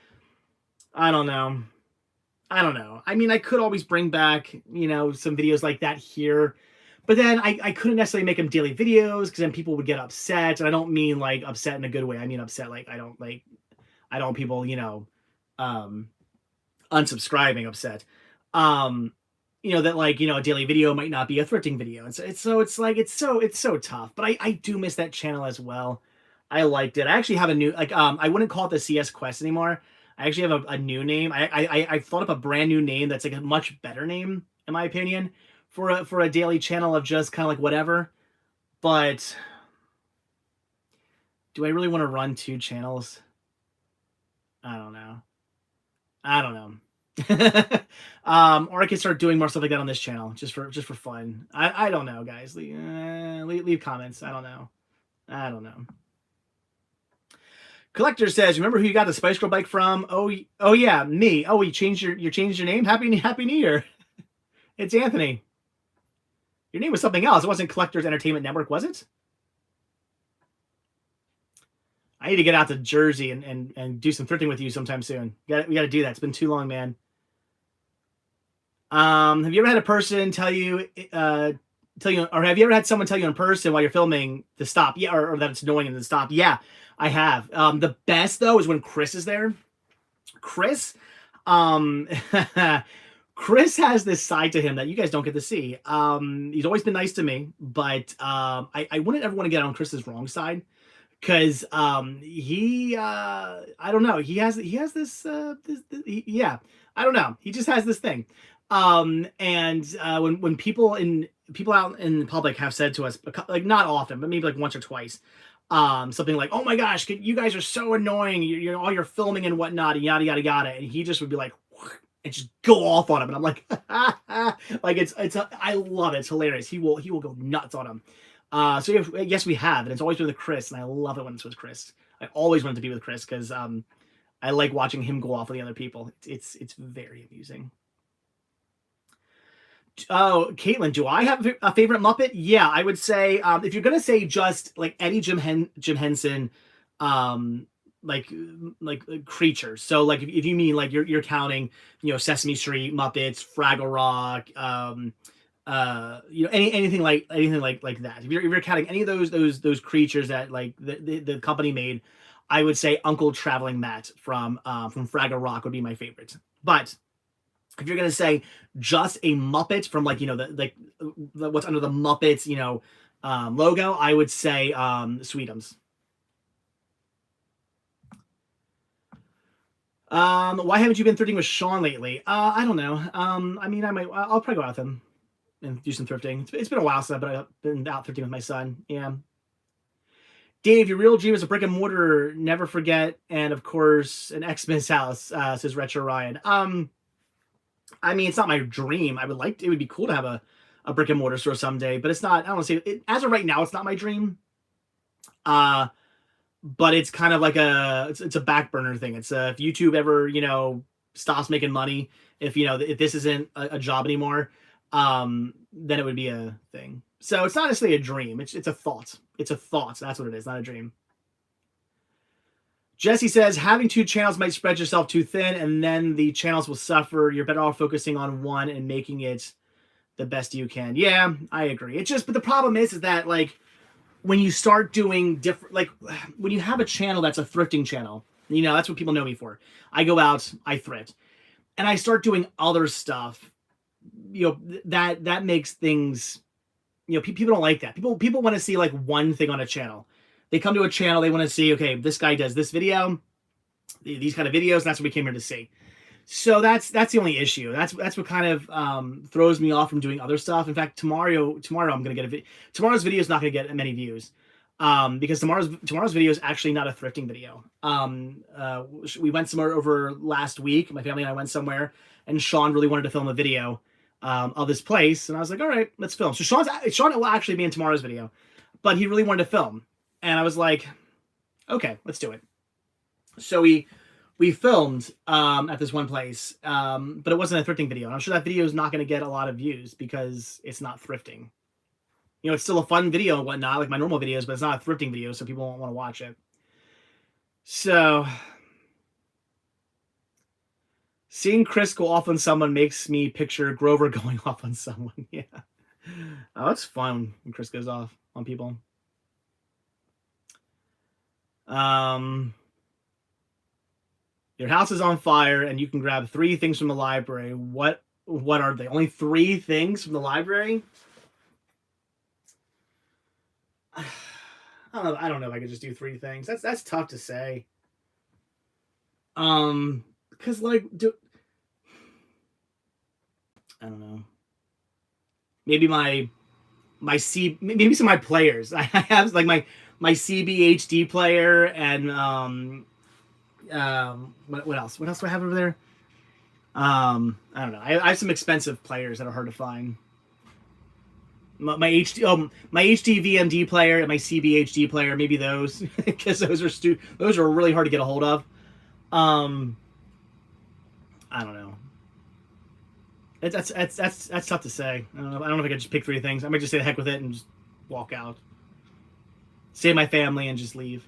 I don't know. I mean, I could always bring back, some videos like that here, but then I couldn't necessarily make them daily videos, because then people would get upset. And I don't mean upset in a good way. I mean upset I don't want people, unsubscribing upset. That a daily video might not be a thrifting video. And so it's so tough, but I do miss that channel as well. I liked it. I actually have a new, I wouldn't call it the CS Quest anymore. I actually have a new name. I thought up a brand new name that's a much better name, in my opinion, for a daily channel of just kind of whatever. But do I really want to run two channels? I don't know. Or I can start doing more stuff like that on this channel, just for fun. I don't know, guys. Leave comments. I don't know. Collector says, remember who you got the Spice Girl bike from? Oh yeah, me. Oh, you changed your name. Happy New Year. It's Anthony. Your name was something else. It wasn't Collectors Entertainment Network, was it? I need to get out to Jersey and do some thrifting with you sometime soon. We got to do that. It's been too long, man. Have you ever had a person tell you, or have you ever had someone tell you in person while you're filming to stop? Yeah, or that it's annoying and to stop. Yeah, I have. The best though is when Chris is there. Chris, Chris has this side to him that you guys don't get to see. He's always been nice to me, but I wouldn't ever want to get on Chris's wrong side. Because he I don't know, he has this yeah, I don't know, he just has this thing. And when people out in public have said to us, like not often, but maybe like once or twice, something like, oh my gosh, you guys are so annoying, you're all your filming and whatnot, and yada yada yada, and he just would be like and just go off on him, and I'm like like I love it, it's hilarious. He will go nuts on him. So yes, we have, and it's always been with Chris, and I love it when it's with Chris. I always wanted to be with Chris because I like watching him go off on the other people. It's very amusing. Oh, Caitlin, do I have a favorite Muppet? Yeah, I would say if you're gonna say just like any Jim Henson, like creatures. So like if you mean like you're counting, Sesame Street, Muppets, Fraggle Rock, anything like that. If you're counting any of those creatures that like the company made, I would say Uncle Traveling Matt from Fraggle Rock would be my favorite. But if you're gonna say just a Muppet from like the what's under the Muppets logo, I would say Sweetums. Why haven't you been thrifting with Sean lately? I don't know. I mean, I'll probably go out with him and do some thrifting. It's been a while since I've been out thrifting with my son. Yeah. Dave, your real dream is a brick and mortar. Never forget, and of course, an Xmas house. Says Retro Ryan. I mean, it's not my dream. It would be cool to have a brick and mortar store someday, but it's not. I don't want to say it, as of right now, it's not my dream. But it's kind of like it's a back burner thing. It's if YouTube ever stops making money, if this isn't a job anymore, then it would be a thing. So it's not necessarily a dream. It's a thought. It's a thought. That's what it is, not a dream. Jesse says, having two channels might spread yourself too thin, and then the channels will suffer. You're better off focusing on one and making it the best you can. Yeah, I agree. But the problem is that like when you start doing different, like when you have a channel that's a thrifting channel, that's what people know me for. I go out, I thrift, and I start doing other stuff. That makes things, people don't like that. People want to see like one thing on a channel. They come to a channel, they want to see, okay, this guy does this video, these kind of videos, and that's what we came here to see. So that's the only issue. That's what kind of throws me off from doing other stuff. In fact, tomorrow I'm gonna get tomorrow's video is not gonna get many views, because tomorrow's video is actually not a thrifting video. We went somewhere over last week. My family and I went somewhere, and Sean really wanted to film a video of this place, and I was like, all right, let's film. So Sean will actually be in tomorrow's video, but he really wanted to film. And I was like, okay, let's do it. So we filmed at this one place, but it wasn't a thrifting video. And I'm sure that video is not going to get a lot of views because it's not thrifting. It's still a fun video and whatnot, like my normal videos, but it's not a thrifting video, so people won't want to watch it. So seeing Chris go off on someone makes me picture Grover going off on someone. Yeah. Oh, it's fun when Chris goes off on people. Your house is on fire and you can grab 3 things from the library. What are they? Only 3 things from the library? I don't know if I could just do 3 things. That's tough to say. Because like I don't know. Maybe maybe some of my players. I have like my CBHD player and what else? What else do I have over there? I don't know. I have some expensive players that are hard to find. My HD VMD player and my CBHD player, maybe those, because those are really hard to get a hold of. I don't know. That's tough to say. I don't know if I could just pick 3 things. I might just say the heck with it and just walk out, save my family, and just leave.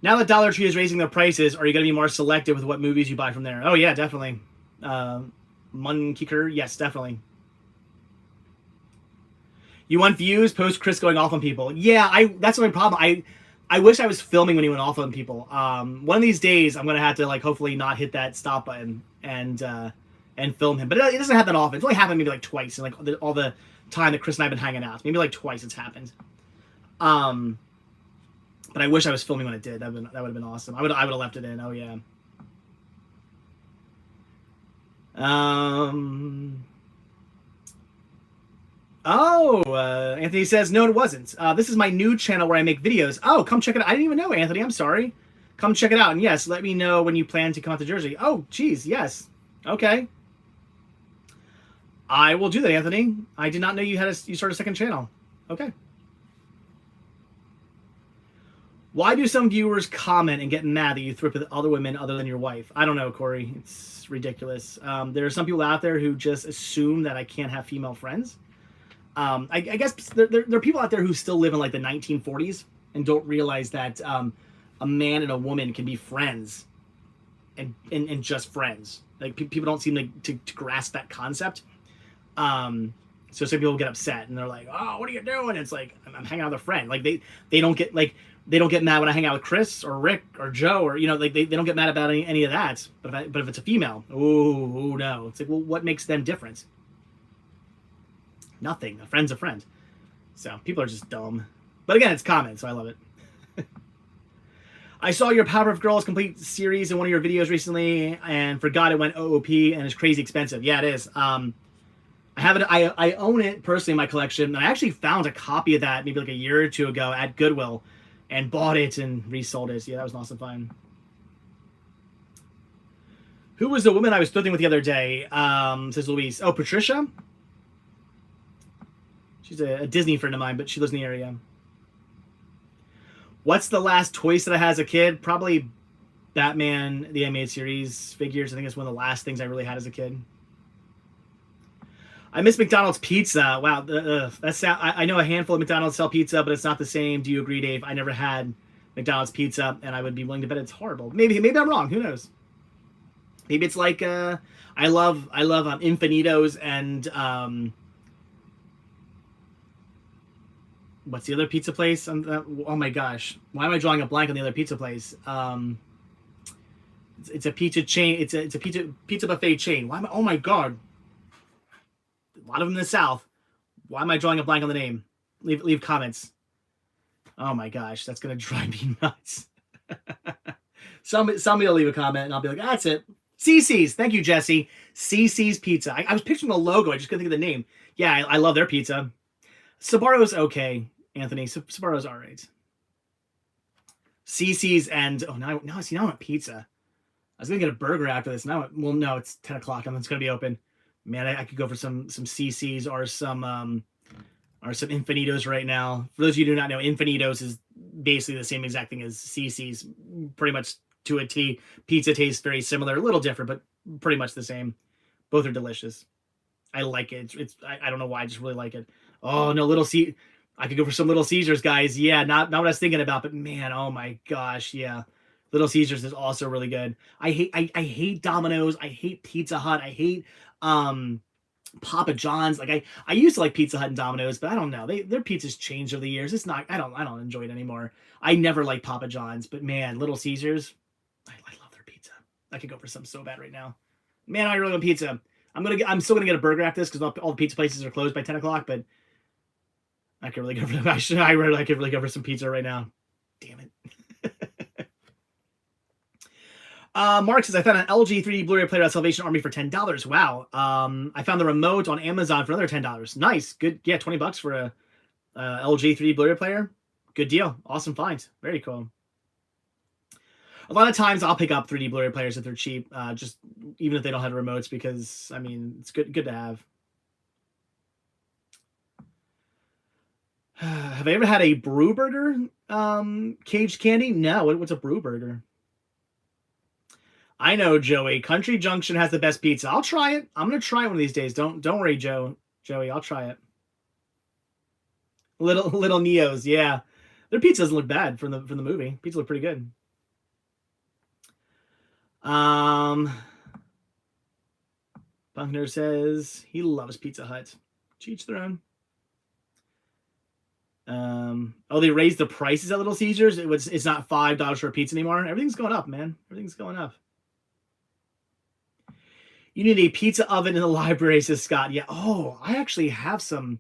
Now that Dollar Tree is raising their prices, are you going to be more selective with what movies you buy from there? Oh yeah, definitely. Munkiker, yes, definitely. You want views? Post Chris going off on people. Yeah, that's my problem. I wish I was filming when he went off on people. One of these days, I'm gonna have to like hopefully not hit that stop button and film him. But it doesn't happen often. It's only happened maybe like twice in like all the time that Chris and I've been hanging out. Maybe like twice it's happened. But I wish I was filming when it did. That would have been awesome. I would have left it in. Oh yeah. Anthony says, no, it wasn't. This is my new channel where I make videos. Oh, come check it out. I didn't even know, Anthony. I'm sorry. Come check it out. And yes, let me know when you plan to come out to Jersey. Oh, geez. Yes. Okay. I will do that, Anthony. I did not know you started a second channel. Okay. Why do some viewers comment and get mad that you thrift with other women other than your wife? I don't know, Corey. It's ridiculous. There are some people out there who just assume that I can't have female friends. I guess there are people out there who still live in like the 1940s and don't realize that a man and a woman can be friends and just friends. Like people don't seem to grasp that concept. So some people get upset and they're like, "Oh, what are you doing?" It's like I'm hanging out with a friend. Like they don't get mad when I hang out with Chris or Rick or Joe or they don't get mad about any of that. But if it's a female, oh no, it's like, well, what makes them different? Nothing. A friend's a friend. So people are just dumb. But again, it's common, so I love it. I saw your Powerpuff Girls complete series in one of your videos recently and forgot it went OOP and it's crazy expensive. Yeah, it is. I have it. I own it personally in my collection, and I actually found a copy of that maybe like a year or 2 ago at Goodwill and bought it and resold it. So yeah, that was an awesome find. Who was the woman I was thrifting with the other day? Says Louise. Oh, Patricia? She's a Disney friend of mine, but she lives in the area. What's the last toy set I had as a kid? Probably Batman, the animated series figures. I think it's one of the last things I really had as a kid. I miss McDonald's pizza. Wow, I know a handful of McDonald's sell pizza, but it's not the same. Do you agree, Dave? I never had McDonald's pizza, and I would be willing to bet it's horrible. Maybe I'm wrong. Who knows? Maybe it's like I love Infinitos and what's the other pizza place? Oh my gosh, why am I drawing a blank on the other pizza place? It's a pizza chain. It's a pizza buffet chain. Why am I? Oh my god. A lot of them in the South. Why am I drawing a blank on the name? Leave comments. Oh my gosh, that's gonna drive me nuts. Somebody will leave a comment and I'll be like, that's it. CC's. Thank you, Jesse. CC's Pizza. I was picturing the logo. I just couldn't think of the name. Yeah, I love their pizza. Sabaro's okay, Anthony. Sabaro's all right. CC's and now I'm at pizza. I was gonna get a burger after this. Now, well, no, it's 10 o'clock and it's gonna be open. Man, I could go for some CC's or some Infinitos right now. For those of you who do not know, Infinitos is basically the same exact thing as CC's, pretty much to a T. Pizza tastes very similar, a little different, but pretty much the same. Both are delicious. I like it. I don't know why, I just really like it. Oh no, I could go for some Little Caesars, guys. Yeah, not what I was thinking about, but man, oh my gosh, yeah. Little Caesars is also really good. I hate Domino's. I hate Pizza Hut. I hate Papa John's. Like I used to like Pizza Hut and Domino's, but I don't know. Their pizzas changed over the years. It's not. I don't enjoy it anymore. I never liked Papa John's, but man, Little Caesars, I love their pizza. I could go for some so bad right now. Man, I really want pizza. I'm still gonna get a burger after this because all the pizza places are closed by 10 o'clock. But I could really go for. I could really go for some pizza right now. Damn it. Mark says, I found an LG 3D Blu-ray player at Salvation Army for $10. Wow. I found the remote on Amazon for another $10. Nice. Good. Yeah, $20 for a LG 3D Blu-ray player. Good deal. Awesome find. Very cool. A lot of times I'll pick up 3D Blu-ray players if they're cheap, just even if they don't have remotes, because I mean it's good to have. Have I ever had a Brew Burger caged candy? No. What's a Brew Burger? I know, Joey. Country Junction has the best pizza. I'll try it. I'm gonna try it one of these days. Don't worry, Joey. I'll try it. Little Neos, yeah. Their pizza doesn't look bad from the movie. Pizza look pretty good. Buckner says he loves Pizza Hut. To each their own. Oh, they raised the prices at Little Caesars. It's not $5 for a pizza anymore. Everything's going up, man. Everything's going up. You need a pizza oven in the library, says Scott. Yeah. Oh, I actually have some.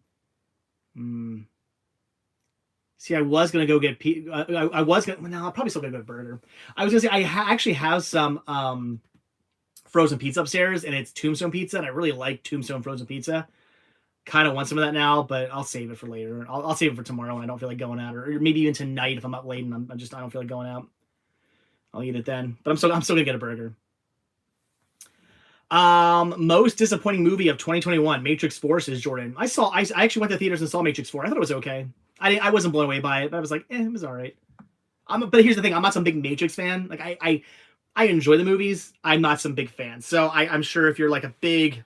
See, I was gonna go get I was gonna. No, I'll probably still gonna go get burger. I was gonna say I actually have some frozen pizza upstairs, and it's Tombstone pizza, and I really like Tombstone frozen pizza. Kind of want some of that now, but I'll save it for later. I'll save it for tomorrow when I don't feel like going out, or maybe even tonight if I'm up late and I don't feel like going out. I'll eat it then. But I'm still gonna get a burger. Most disappointing movie of 2021, Matrix 4, says Jordan. I actually went to theaters and saw Matrix 4. I thought it was okay. I wasn't blown away by it, but I was like, it was all right. But here's the thing, I'm not some big Matrix fan. Like I enjoy the movies. I'm not some big fan. So I'm sure if you're like a big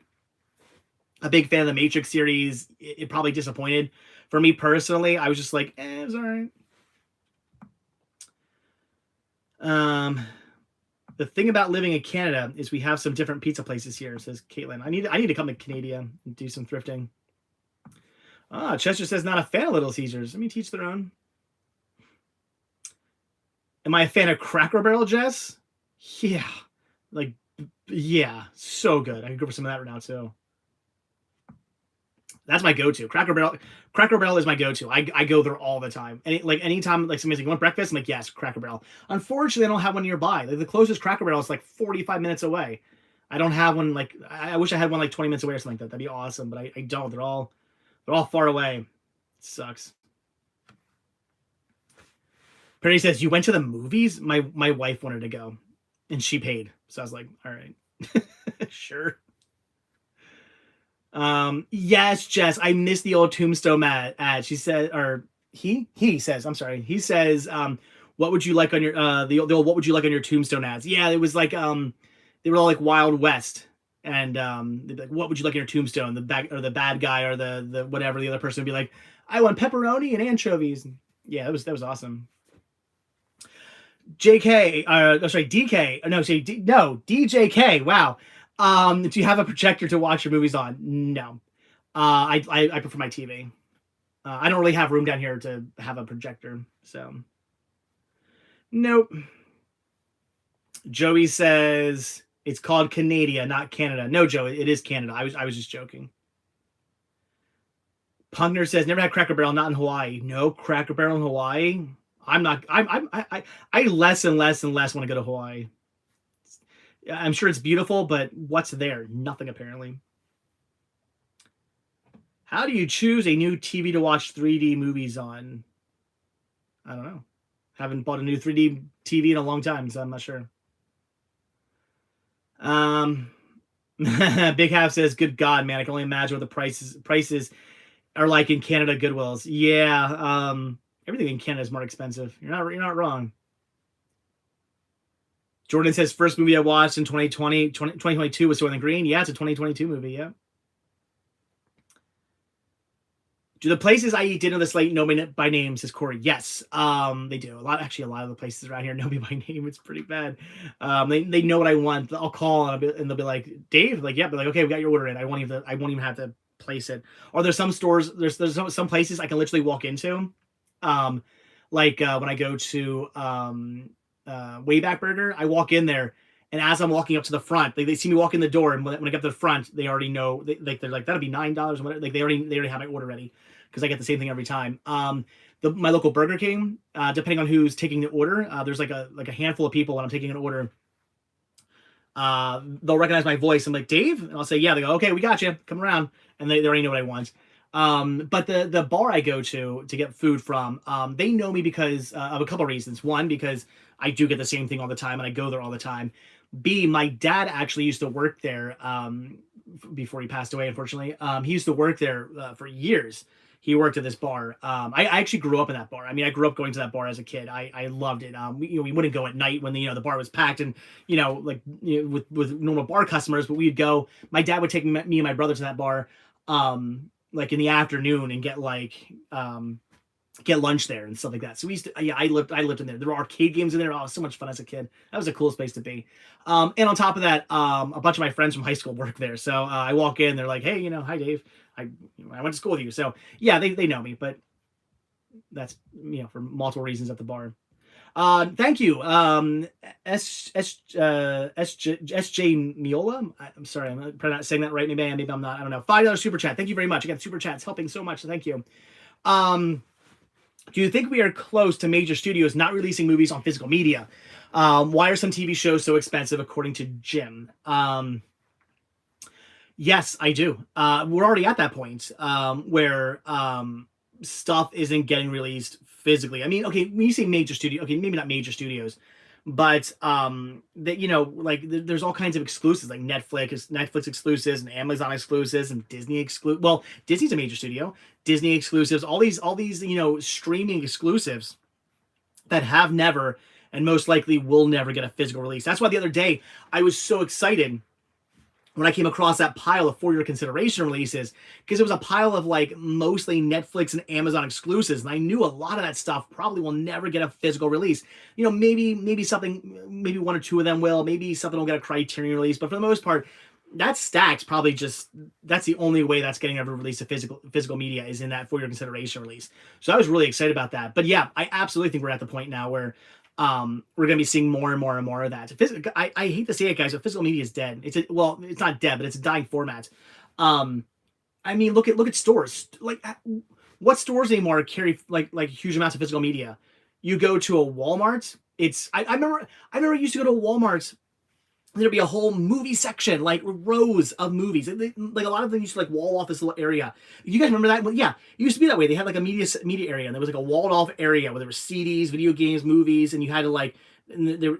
fan of the Matrix series, it probably disappointed. For me personally, I was just like, it was all right. The thing about living in Canada is we have some different pizza places here, says Caitlin. I need to come to Canada and do some thrifting. Chester says not a fan of Little Caesars. Let me teach their own. Am I a fan of Cracker Barrel, Jess? Yeah. Yeah. So good. I can go for some of that right now, too. That's my go-to. Cracker Barrel is my go-to. I go there all the time. Anytime somebody's like, you want breakfast? I'm like, yes, Cracker Barrel. Unfortunately, I don't have one nearby. The closest Cracker Barrel is 45 minutes away. I don't have one I wish I had one 20 minutes away or something like that. That'd be awesome, but I don't. They're all far away. It sucks. Perry says, you went to the movies? My wife wanted to go, and she paid. So I was like, all right. Sure. Yes, Jess, I missed the old Tombstone ad. She said, or he says, I'm sorry. He says, what would you like on your, the old, what would you like on your Tombstone ads? Yeah, it was they were all Wild West. And, they'd be like, what would you like on your Tombstone? The bad guy or the whatever, the other person would be like, I want pepperoni and anchovies. Yeah, that was awesome. DJK. Wow. Do you have a projector to watch your movies on? No. I prefer my TV. I don't really have room down here to have a projector, so nope. Joey says it's called Canada, not Canada. No, Joey, it is Canada. I was just joking. Pugner says never had Cracker Barrel, not in Hawaii. No Cracker Barrel in Hawaii. I less and less want to go to Hawaii. I'm sure it's beautiful, but what's there? Nothing, apparently. How do you choose a new TV to watch 3D movies on? I don't know. Haven't bought a new 3D TV in a long time, so I'm not sure. Big Half says, good God, man, I can only imagine what the prices are like in Canada Goodwills. Yeah, everything in Canada is more expensive. You're not wrong. Jordan says, first movie I watched in 2022 was Soylent Green. Yeah, it's a 2022 movie, yeah. Do the places I eat dinner this late know me by name, says Corey? Yes, they do. A lot of the places around here know me by name. It's pretty bad. They know what I want. I'll call and they'll be like, Dave? Like, yeah, but okay, we got your order in. I won't even have to place it. Or there's some stores, there's some places I can literally walk into. When I go to Wayback Burger, I walk in there, and as I'm walking up to the front, they see me walk in the door, and when I get to the front, they already know. They're like, that'll be $9 or whatever. They already have my order ready because I get the same thing every time. My local Burger King, depending on who's taking the order, there's like a handful of people when I'm taking an order. They'll recognize my voice. I'm like, Dave, and I'll say, yeah. They go, okay, we got you. Come around, and they already know what I want. But the bar I go to get food from, they know me because of a couple of reasons. One, because I do get the same thing all the time and I go there all the time. B, my dad actually used to work there before he passed away, unfortunately. He used to work there for years. He worked at this bar. I actually grew up in that bar. I mean, I grew up going to that bar as a kid. I loved it. We wouldn't go at night when the bar was packed and with normal bar customers, but we'd go. My dad would take me and my brother to that bar, like in the afternoon and get lunch there and stuff like that. So we used to, I lived in there. There were arcade games in there. Oh, it was so much fun as a kid. That was the coolest place to be. And on top of that, a bunch of my friends from high school work there. So I walk in, they're like, hey, hi Dave. I went to school with you. So yeah, they know me, but that's, for multiple reasons at the bar. Thank you. SJ Miola. I'm sorry, I'm probably not saying that right. Maybe I'm not. I don't know. $5 super chat. Thank you very much. Again, super chat's helping so much. So thank you. Do you think we are close to major studios not releasing movies on physical media? Why are some TV shows so expensive, according to Jim? Yes, I do. We're already at that point where stuff isn't getting released physically. I mean, okay, when you say major studio, okay, maybe not major studios, but there's all kinds of exclusives like Netflix exclusives and Amazon exclusives and Disney well, Disney's a major studio. Disney exclusives, all these streaming exclusives that have never and most likely will never get a physical release. That's why the other day I was so excited when I came across that pile of for your consideration releases, because it was a pile of like mostly Netflix and Amazon exclusives. And I knew a lot of that stuff probably will never get a physical release. Maybe one or two of them will, maybe something will get a Criterion release. But for the most part, that stack's probably that's the only way that's getting ever released to physical media is in that for your consideration release. So I was really excited about that. But yeah, I absolutely think we're at the point now where we're going to be seeing more and more and more of that. I hate to say it, guys, but physical media is dead. It's not dead, but it's a dying format. I mean, look at stores. Like, what stores anymore carry like huge amounts of physical media? You go to a Walmart. I remember I used to go to a Walmart. There'd be a whole movie section, like rows of movies. Like a lot of them used to like wall off this little area. You guys remember that? Well, yeah, it used to be that way. They had like a media area, and there was like a walled off area where there were CDs, video games, movies, and you had to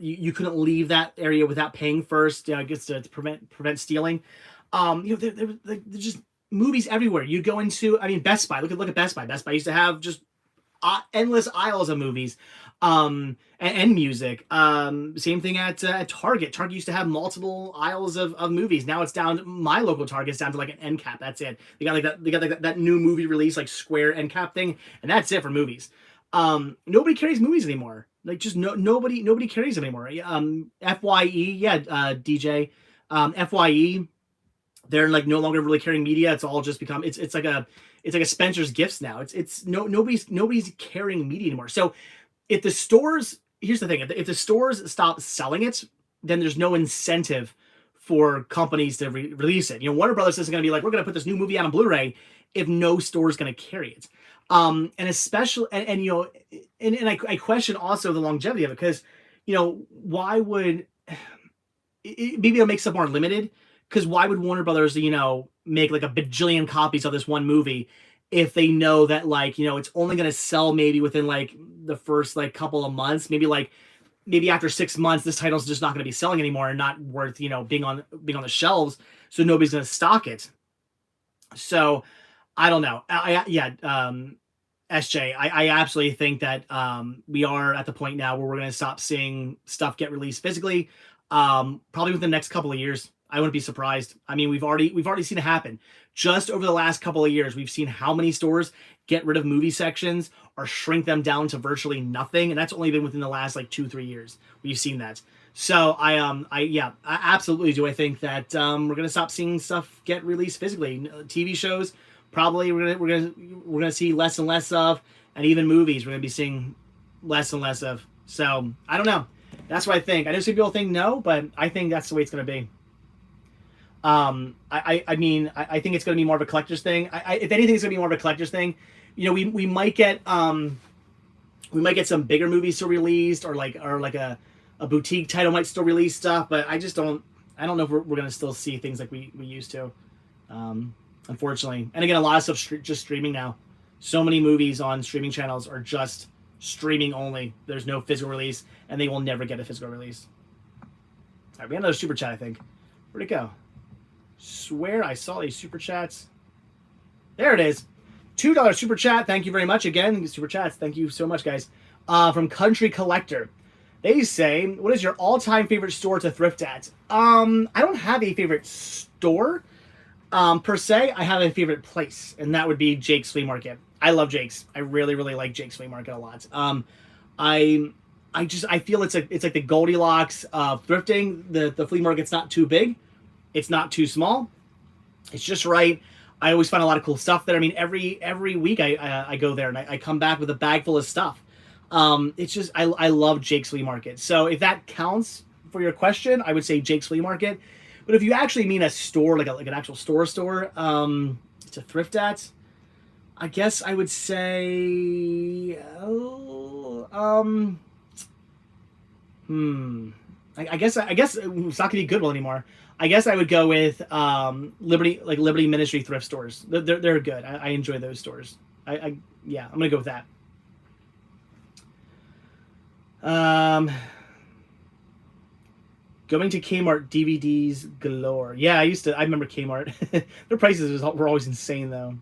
you couldn't leave that area without paying first. I guess to prevent stealing. There's just movies everywhere. You go into, Best Buy. Look at Best Buy. Best Buy used to have just endless aisles of movies. And music. Same thing at Target. Target used to have multiple aisles of movies. Now it's down. My local Target's down to like an end cap. That's it. They got that new movie release like square end cap thing, and that's it for movies. Nobody carries movies anymore. Like just nobody carries them anymore. FYE, yeah, DJ, FYE. They're like no longer really carrying media. It's all just become it's like a Spencer's Gifts now. Nobody's carrying media anymore. So if the stores, here's the thing, if the stores stop selling it, then there's no incentive for companies to release it. Warner Brothers isn't going to be like, we're going to put this new movie out on Blu-ray if no store is going to carry it. And especially, I question also the longevity of it, because, why would, maybe it'll make stuff more limited, because why would Warner Brothers, make like a bajillion copies of this one movie if they know that it's only going to sell maybe within like the first like couple of months, maybe after 6 months, this title's just not going to be selling anymore and not worth, being on the shelves. So nobody's going to stock it. So I don't know. SJ, I absolutely think that we are at the point now where we're going to stop seeing stuff get released physically. Probably within the next couple of years. I wouldn't be surprised. I mean, we've already seen it happen. Just over the last couple of years, we've seen how many stores get rid of movie sections or shrink them down to virtually nothing, and that's only been within the last like 2-3 years. We've seen that. So I absolutely do. I think that we're gonna stop seeing stuff get released physically. TV shows probably we're gonna see less and less of, and even movies we're gonna be seeing less and less of. So I don't know. That's what I think. I know some people think no, but I think that's the way it's gonna be. I think it's going to be more of a collector's thing. If anything, it's going to be more of a collector's thing. We might get some bigger movies still released, or like a boutique title might still release stuff. But I don't know if we're going to still see things like we used to, unfortunately. And again, a lot of stuff just streaming now. So many movies on streaming channels are just streaming only. There's no physical release, and they will never get a physical release. All right, we had another super chat, I think. Where'd it go? Swear I saw these super chats. There it is. $2 super chat. Thank you very much again. Super chats. Thank you so much, guys. From Country Collector. They say, what is your all-time favorite store to thrift at? I don't have a favorite store per se. I have a favorite place, and that would be Jake's Flea Market. I love Jake's. I really, really like Jake's Flea Market a lot. I feel it's like the Goldilocks of thrifting. The flea market's not too big, it's not too small, it's just right. I always find a lot of cool stuff there. I mean, every week I go there and I come back with a bag full of stuff. It's just I love Jake's Flea Market. So if that counts for your question, I would say Jake's Flea Market. But if you actually mean a store, like an actual store, to thrift at, I guess I would say, I guess it's not gonna be Goodwill anymore. I guess I would go with Liberty Ministry thrift stores. They're good. I enjoy those stores. Yeah, I'm gonna go with that. Going to Kmart, DVDs galore. Yeah, I remember Kmart. Their prices were always insane though.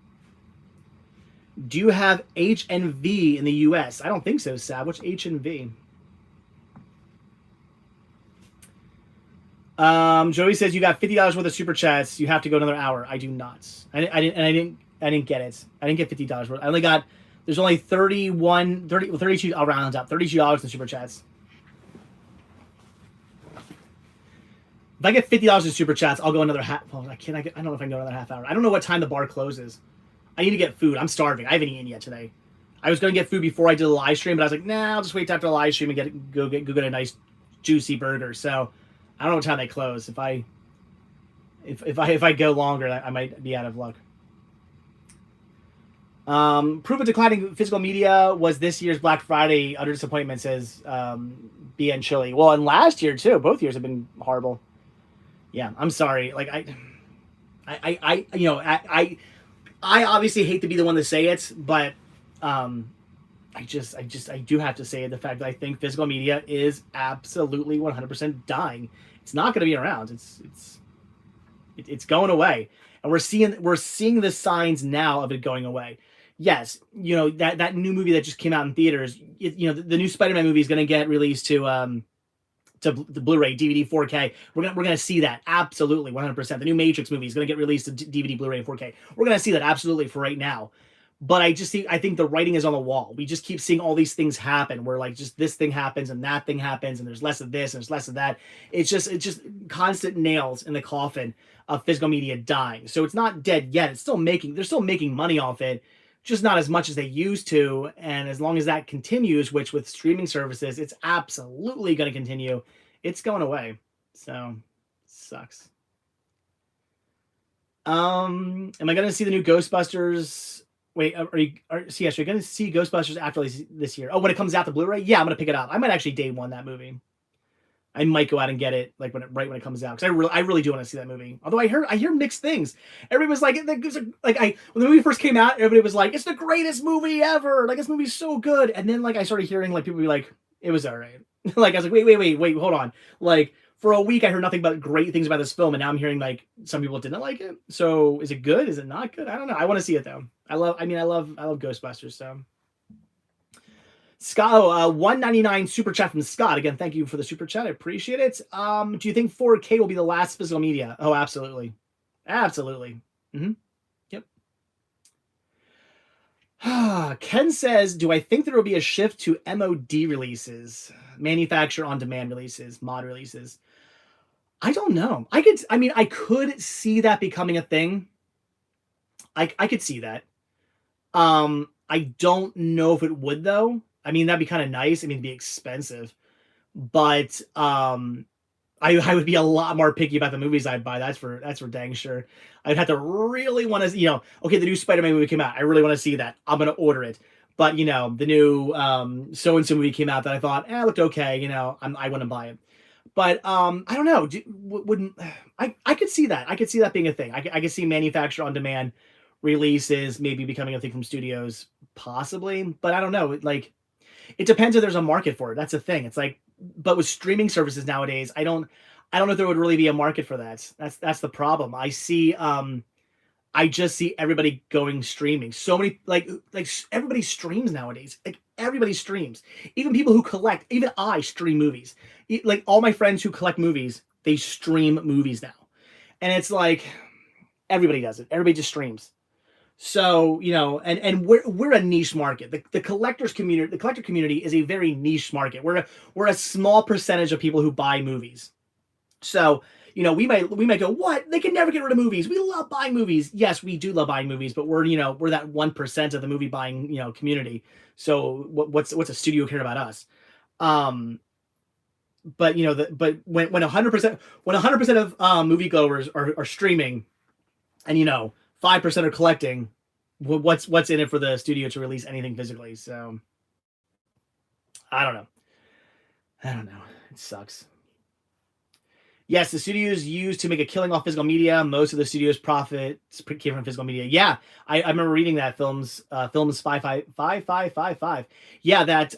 Do you have HNV in the US? I don't think so, Sab. What's HNV? Joey says you got $50 worth of super chats. You have to go another hour. I do not. I didn't get it. I didn't get $50 worth. I only got. There's only 32. I'll round up. $32 in super chats. If I get $50 in super chats, I'll go another half. Well, I don't know if I can go another half hour. I don't know what time the bar closes. I need to get food. I'm starving. I haven't eaten yet today. I was going to get food before I did the live stream, but I was like, nah, I'll just wait after the live stream and go get a nice juicy burger. So I don't know what time they close. If I go longer, I might be out of luck. Proof of declining physical media was this year's Black Friday utter disappointment, says BN Chili. Well, and last year too. Both years have been horrible. Yeah, I'm sorry. Like I obviously hate to be the one to say it, but I do have to say it. The fact that I think physical media is absolutely 100% dying. It's not going to be around. It's going away, and we're seeing the signs now of it going away. Yes, that new movie that just came out in theaters. The new Spider-Man movie is going to get released to the Blu-ray, DVD, 4K. We're gonna see that absolutely 100%. The new Matrix movie is going to get released to DVD, Blu-ray, and 4K. We're going to see that absolutely for right now. But I think the writing is on the wall. We just keep seeing all these things happen where like just this thing happens and that thing happens and there's less of this and there's less of that. It's just constant nails in the coffin of physical media dying. So it's not dead yet. They're still making money off it, just not as much as they used to. And as long as that continues, which with streaming services, it's absolutely going to continue, it's going away. So sucks. Am I going to see the new Ghostbusters? Wait, are you going to see Ghostbusters after this year? Oh, when it comes out to Blu-ray? Yeah, I'm going to pick it up. I might actually day one that movie. I might go out and get it right when it comes out, because I really do want to see that movie. Although I hear mixed things. Everybody was like, when the movie first came out, everybody was like, it's the greatest movie ever. Like, this movie's so good. And then like I started hearing like people be like, it was alright. Like I was like, wait, hold on. Like for a week I heard nothing but great things about this film, and now I'm hearing like some people didn't like it. So is it good? Is it not good? I don't know. I want to see it though. I love Ghostbusters. So Scott, $1.99 super chat from Scott. Again, thank you for the super chat. I appreciate it. Do you think 4K will be the last physical media? Oh, absolutely. Absolutely. Yep. Ken says, do I think there will be a shift to MOD releases, manufacturer on demand releases, mod releases? I don't know. I could see that becoming a thing. I could see that. I don't know if it would though. I mean, that'd be kind of nice. I mean, it'd be expensive, but I would be a lot more picky about the movies I'd buy. That's for dang sure. I'd have to really want to, okay, the new Spider-Man movie came out. I really want to see that. I'm gonna order it. But the new so-and-so movie came out that I thought, it looked okay. I wouldn't buy it. But I don't know. I could see that. I could see that being a thing. I could see manufacturer on demand releases maybe becoming a thing from studios, possibly. But I don't know. Like, it depends if there's a market for it. That's the thing. It's like, but with streaming services nowadays, I don't know if there would really be a market for that. That's the problem. I see I just see everybody going streaming. So many like everybody streams nowadays. Like everybody streams. Even people who collect. Even I stream movies. Like all my friends who collect movies, they stream movies now, and it's like everybody does it. Everybody just streams. So and we're a niche market. The collector community is a very niche market. We're a small percentage of people who buy movies. So we might go, what? They can never get rid of movies. We love buying movies. Yes, we do love buying movies, but we're that 1% of the movie buying community. So what's a studio care about us? But when 100% of moviegoers are streaming, and 5% are collecting, what's in it for the studio to release anything physically? So I don't know. It sucks. Yes, the studios used to make a killing off physical media. Most of the studios' profits came from physical media. Yeah, I remember reading that films 55555. Yeah, that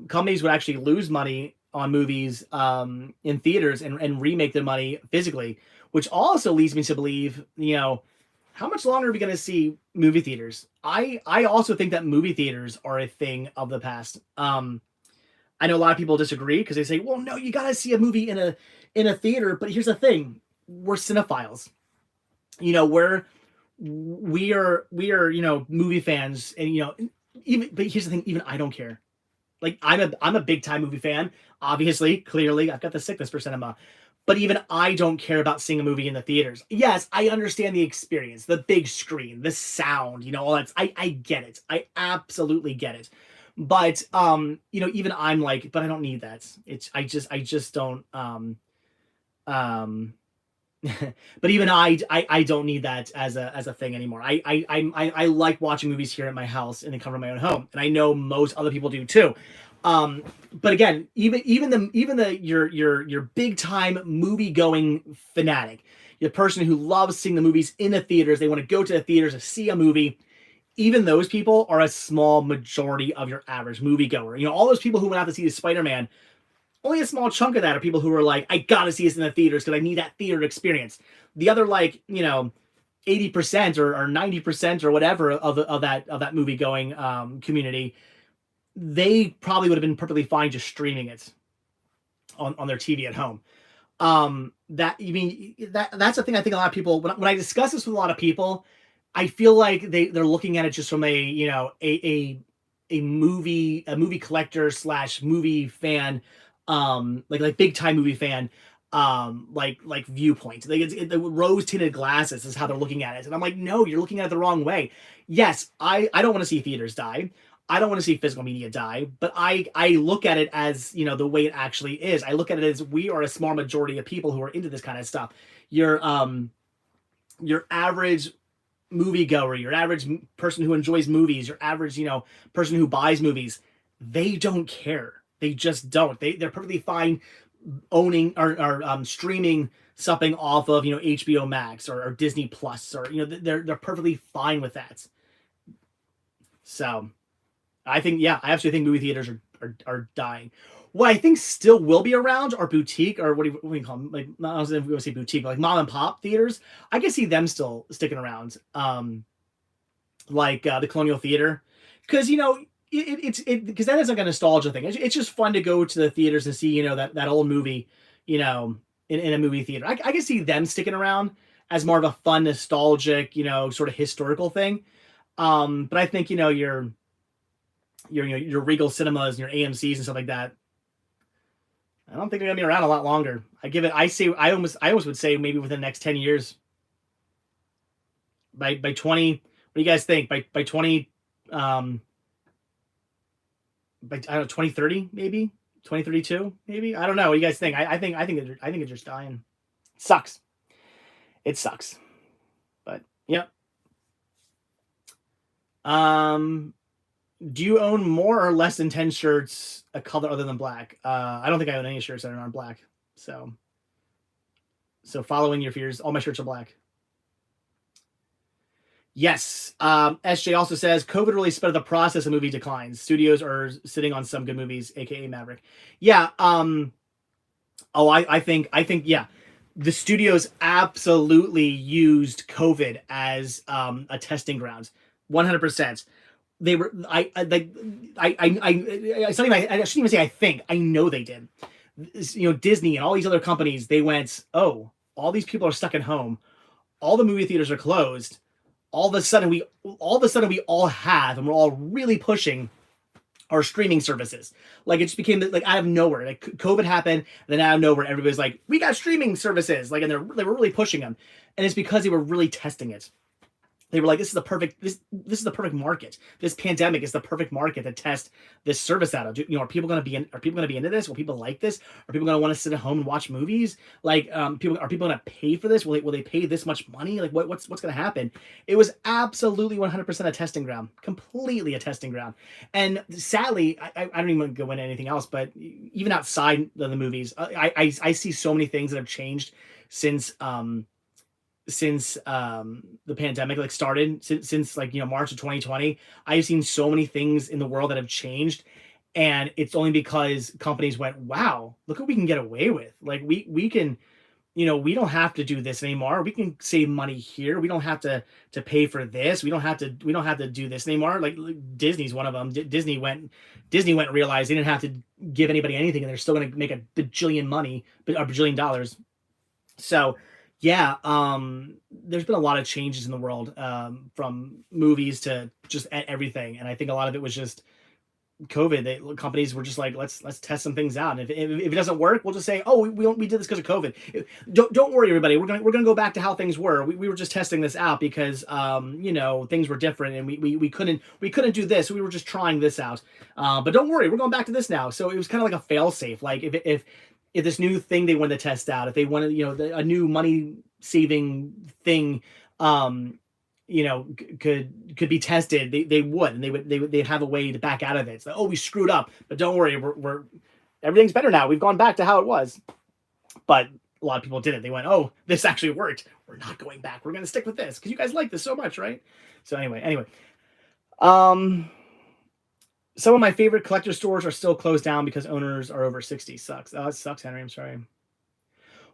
companies would actually lose money on movies in theaters and remake their money physically, which also leads me to believe, how much longer are we going to see movie theaters? I also think that movie theaters are a thing of the past. I know a lot of people disagree because they say, well, no, you got to see a movie in a theater. But here's the thing. We're cinephiles. We are movie fans, and but here's the thing, even I don't care. Like I'm a big time movie fan. Obviously, clearly, I've got the sickness for cinema. But even I don't care about seeing a movie in the theaters. Yes, I understand the experience, the big screen, the sound, all that. I get it. I absolutely get it. But even I'm like, but I don't need that. I just don't but even I don't need that as a thing anymore. I like watching movies here at my house in the comfort of my own home, and I know most other people do too. But again, even your big time movie going fanatic, the person who loves seeing the movies in the theaters, they want to go to the theaters to see a movie. Even those people are a small majority of your average moviegoer. All those people who went out to see the Spider-Man, only a small chunk of that are people who are like, I gotta see this in the theaters because I need that theater experience. The other 80% or 90% or whatever of that movie going community, they probably would have been perfectly fine just streaming it on their TV at home. That's the thing. I think a lot of people, when I discuss this with a lot of people, I feel like they're looking at it just from a movie collector / movie fan, like big time movie fan, like viewpoint. The rose tinted glasses is how they're looking at it, and I'm like, no, you're looking at it the wrong way. Yes, I don't want to see theaters die. I don't want to see physical media die, but I look at it as, the way it actually is. I look at it as we are a small majority of people who are into this kind of stuff. Your average moviegoer, your average person who enjoys movies, your average, person who buys movies, they don't care. They just don't. They're perfectly fine owning or streaming something off of, HBO Max or Disney Plus, or, they're perfectly fine with that. So I actually think movie theaters are dying. What I think still will be around are boutique, or what do you call them? Like, I don't know if we want to say boutique, but like mom and pop theaters. I can see them still sticking around. Like the Colonial Theater, because because that is like a nostalgia thing. It's just fun to go to the theaters and see that old movie, in a movie theater. I can see them sticking around as more of a fun, nostalgic, sort of historical thing. But I think your Regal Cinemas and your AMCs and stuff like that, I don't think they're gonna be around a lot longer. I almost would say maybe within the next 10 years. By 20, what do you guys think? By 20, by I don't know, 2030 maybe, 2032 maybe. I don't know. What do you guys think? I think it's just dying. Sucks. It sucks. But yeah. Do you own more or less than 10 shirts a color other than black? I don't think I own any shirts that are not black. So following your fears, all my shirts are black. Yes. SJ also says COVID really sped up the process of movie declines. Studios are sitting on some good movies, aka Maverick. Yeah. I think yeah. the studios absolutely used COVID as a testing ground, 100%. They were it's not even, I shouldn't even say I think, I know they did. You know, Disney and all these other companies, they went, oh, all these people are stuck at home, all the movie theaters are closed. All of a sudden we all have, and we're all really pushing our streaming services. Like, it just became like out of nowhere. Like, COVID happened, and then out of nowhere, everybody's like, we got streaming services. Like, and they were really pushing them, and it's because they were really testing it. They were like, this is the perfect market. This pandemic is the perfect market to test this service out of. You know, are people going to be into this? Will people like this? Are people going to want to sit at home and watch movies? Like, are people going to pay for this? Will they pay this much money? Like, what's going to happen? It was absolutely 100% a testing ground, completely a testing ground. And sadly, I don't even go into anything else, but even outside of the movies, I see so many things that have changed since the pandemic like started, since like, you know, March of 2020. I've seen so many things in the world that have changed, and it's only because companies went, wow, look what we can get away with. Like, we can, you know, we don't have to do this anymore. We can save money here. We don't have to pay for this. We don't have to do this anymore. Like Disney's one of them. Disney went and realized they didn't have to give anybody anything, and they're still going to make a bajillion dollars. So yeah, there's been a lot of changes in the world, from movies to just everything, and I think a lot of it was just COVID. Companies were just like, let's test some things out, and if it doesn't work, we'll just say, oh, we did this because of COVID. Don't worry, everybody. We're gonna go back to how things were. We were just testing this out because you know, things were different, and we couldn't do this. So we were just trying this out. But don't worry, we're going back to this now. So it was kind of like a fail safe. Like, if this new thing they wanted to test out, if they wanted, you know, a new money saving thing, you know, could be tested, they would, and they'd have a way to back out of it. It's like, oh, we screwed up, but don't worry, we're everything's better now. We've gone back to how it was. But a lot of people didn't. They went, oh, this actually worked. We're not going back. We're going to stick with this because you guys like this so much, right? So anyway, some of my favorite collector stores are still closed down because owners are over 60. Sucks. Oh, it sucks, Henry. I'm sorry.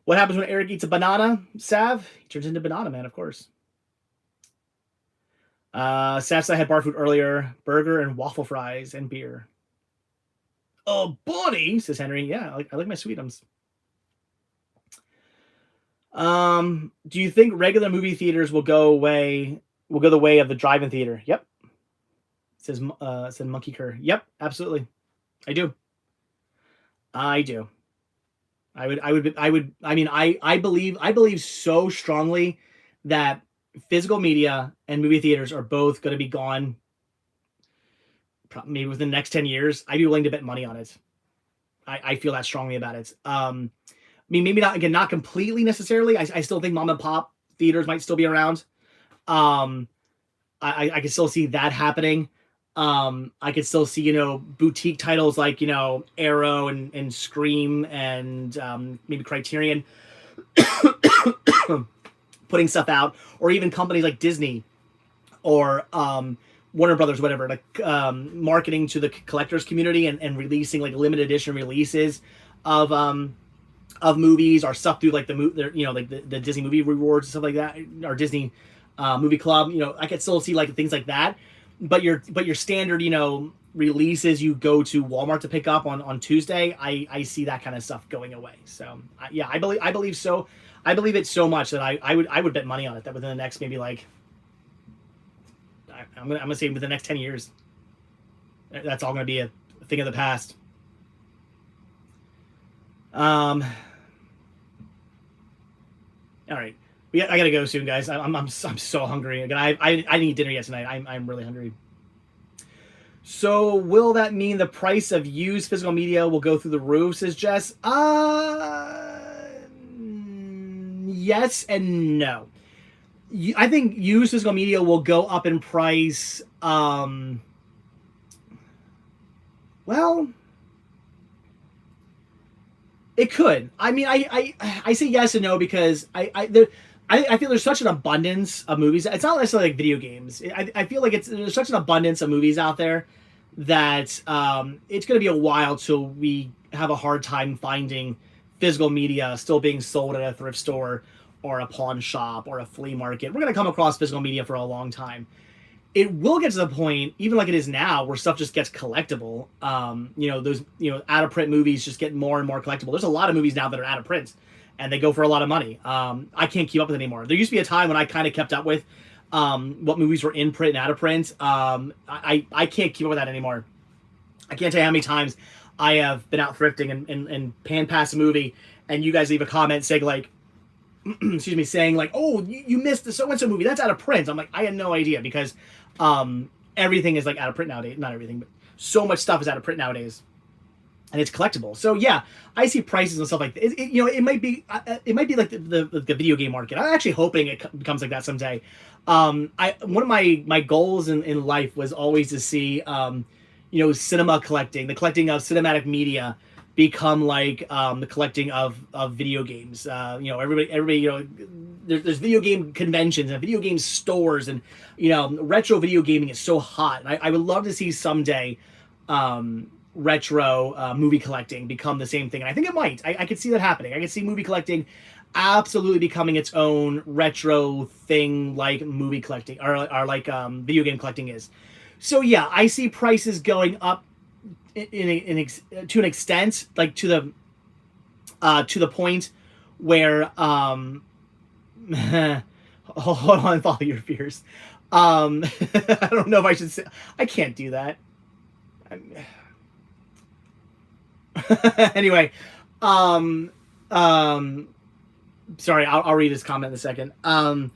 What happens when Eric eats a banana, Sav? He turns into Banana Man, of course. Sav said I had bar food earlier. Burger and waffle fries and beer. Oh, Bonnie, says Henry. Yeah, I like my sweetums. Do you think regular movie theaters will go the way of the drive-in theater? Yep. Says Monkey Cur. Yep, absolutely. I do. I believe so strongly that physical media and movie theaters are both going to be gone maybe within the next 10 years. I'd be willing to bet money on it. I feel that strongly about it. I mean, maybe not completely necessarily. I still think mom and pop theaters might still be around. I can still see that happening. I could still see, you know, boutique titles like, you know, Arrow and Scream and maybe Criterion putting stuff out, or even companies like Disney or Warner Brothers, whatever, like marketing to the collectors community and releasing like limited edition releases of movies or stuff through like the Disney movie rewards and stuff like that, or Disney movie club. You know, I could still see like things like that. But your standard, you know, releases you go to Walmart to pick up on Tuesday, I see that kind of stuff going away. So yeah, I believe so. I believe it so much that I would bet money on it that within the next maybe like I'm gonna say within the next 10 years, that's all gonna be a thing of the past. All right. I gotta go soon, guys. I'm so hungry. Again, I didn't eat dinner yet tonight. I'm really hungry. So will that mean the price of used physical media will go through the roof, says Jess? Yes and no. I think used physical media will go up in price. Well, it could. I mean, I say yes and no because I feel there's such an abundance of movies. It's not necessarily like video games. I feel like there's such an abundance of movies out there that it's going to be a while till we have a hard time finding physical media still being sold at a thrift store or a pawn shop or a flea market. We're going to come across physical media for a long time. It will get to the point, even like it is now, where stuff just gets collectible. Those out of print movies just get more and more collectible. There's a lot of movies now that are out of print, and they go for a lot of money. I can't keep up with it anymore. There used to be a time when I kind of kept up with what movies were in print and out of print. I can't keep up with that anymore. I can't tell you how many times I have been out thrifting and pan past a movie, and you guys leave a comment saying like, excuse me, saying like, oh, you missed the so-and-so movie, that's out of print. I'm like, I had no idea, because everything is like out of print nowadays. Not everything, but so much stuff is out of print nowadays, and it's collectible. So yeah, I see prices and stuff like that. It might be like the video game market. I'm actually hoping it becomes like that someday. One of my goals in life was always to see cinema collecting, the collecting of cinematic media, become like the collecting of video games. Everybody, there's video game conventions and video game stores, and retro video gaming is so hot. And I would love to see someday retro movie collecting become the same thing. And I think it might. I could see that happening. I could see movie collecting absolutely becoming its own retro thing, like movie collecting or like video game collecting is. So yeah, I see prices going up to an extent, like to the point where hold on, follow your fears. I don't know if I should say. I can't do that. Anyway, sorry, I'll read his comment in a second. I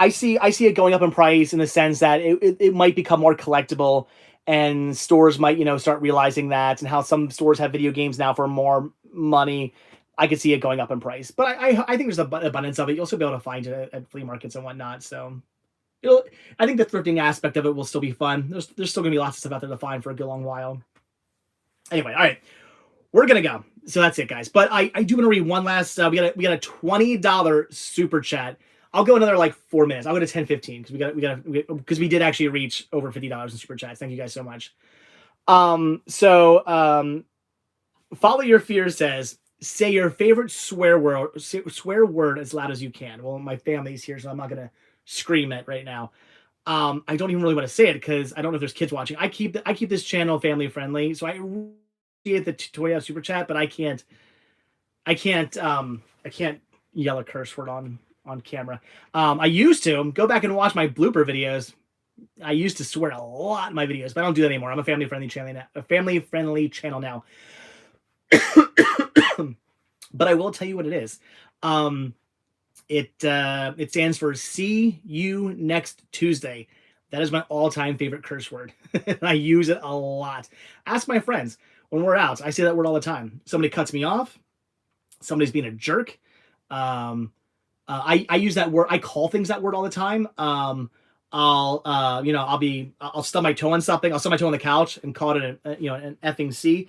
see it going up in price in the sense that it might become more collectible, and stores might, start realizing that, and how some stores have video games now for more money. I could see it going up in price, but I think there's an abundance of it. You'll also be able to find it at flea markets and whatnot. So I think the thrifting aspect of it will still be fun. There's still gonna be lots of stuff out there to find for a good long while. Anyway, all right, we're gonna go. So that's it, guys. But I do want to read one last. We got a $20 super chat. I'll go another like 4 minutes. I'll go to 10:15 because we did actually reach over $50 in super chats. Thank you guys so much. Follow Your Fear says, say your favorite swear word as loud as you can. Well, my family's here, so I'm not gonna scream it right now. I don't even really want to say it because I don't know if there's kids watching. I keep this channel family friendly, so I appreciate the $20 super chat, but I can't yell a curse word on camera. I used to go back and watch my blooper videos. I used to swear a lot in my videos, but I don't do that anymore. I'm a family friendly channel now. But I will tell you what it is. It stands for See You Next Tuesday. That is my all-time favorite curse word. I use it a lot. Ask my friends when we're out. I say that word all the time. Somebody cuts me off. Somebody's being a jerk. I use that word. I call things that word all the time. I'll stub my toe on something. I'll stub my toe on the couch and call it an effing C.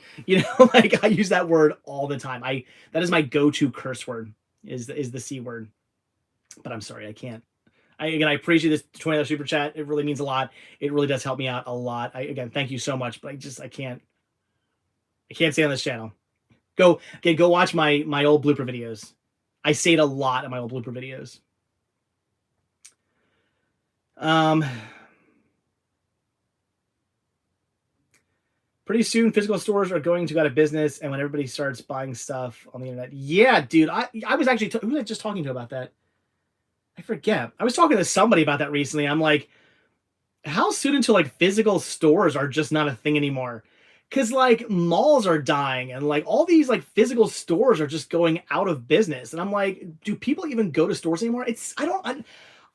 Like I use that word all the time. That is my go-to curse word is the C word. But I'm sorry, I can't. I appreciate this $20 super chat. It really means a lot. It really does help me out a lot. Again, thank you so much. But I can't say on this channel. Go watch my old blooper videos. I say it a lot in my old blooper videos. Pretty soon physical stores are going to go out of business, and when everybody starts buying stuff on the internet. Yeah, dude. I was actually who was I just talking to about that? I forget. I was talking to somebody about that recently. I'm like, how soon until like physical stores are just not a thing anymore? Because like malls are dying, and like all these like physical stores are just going out of business. And I'm like, do people even go to stores anymore?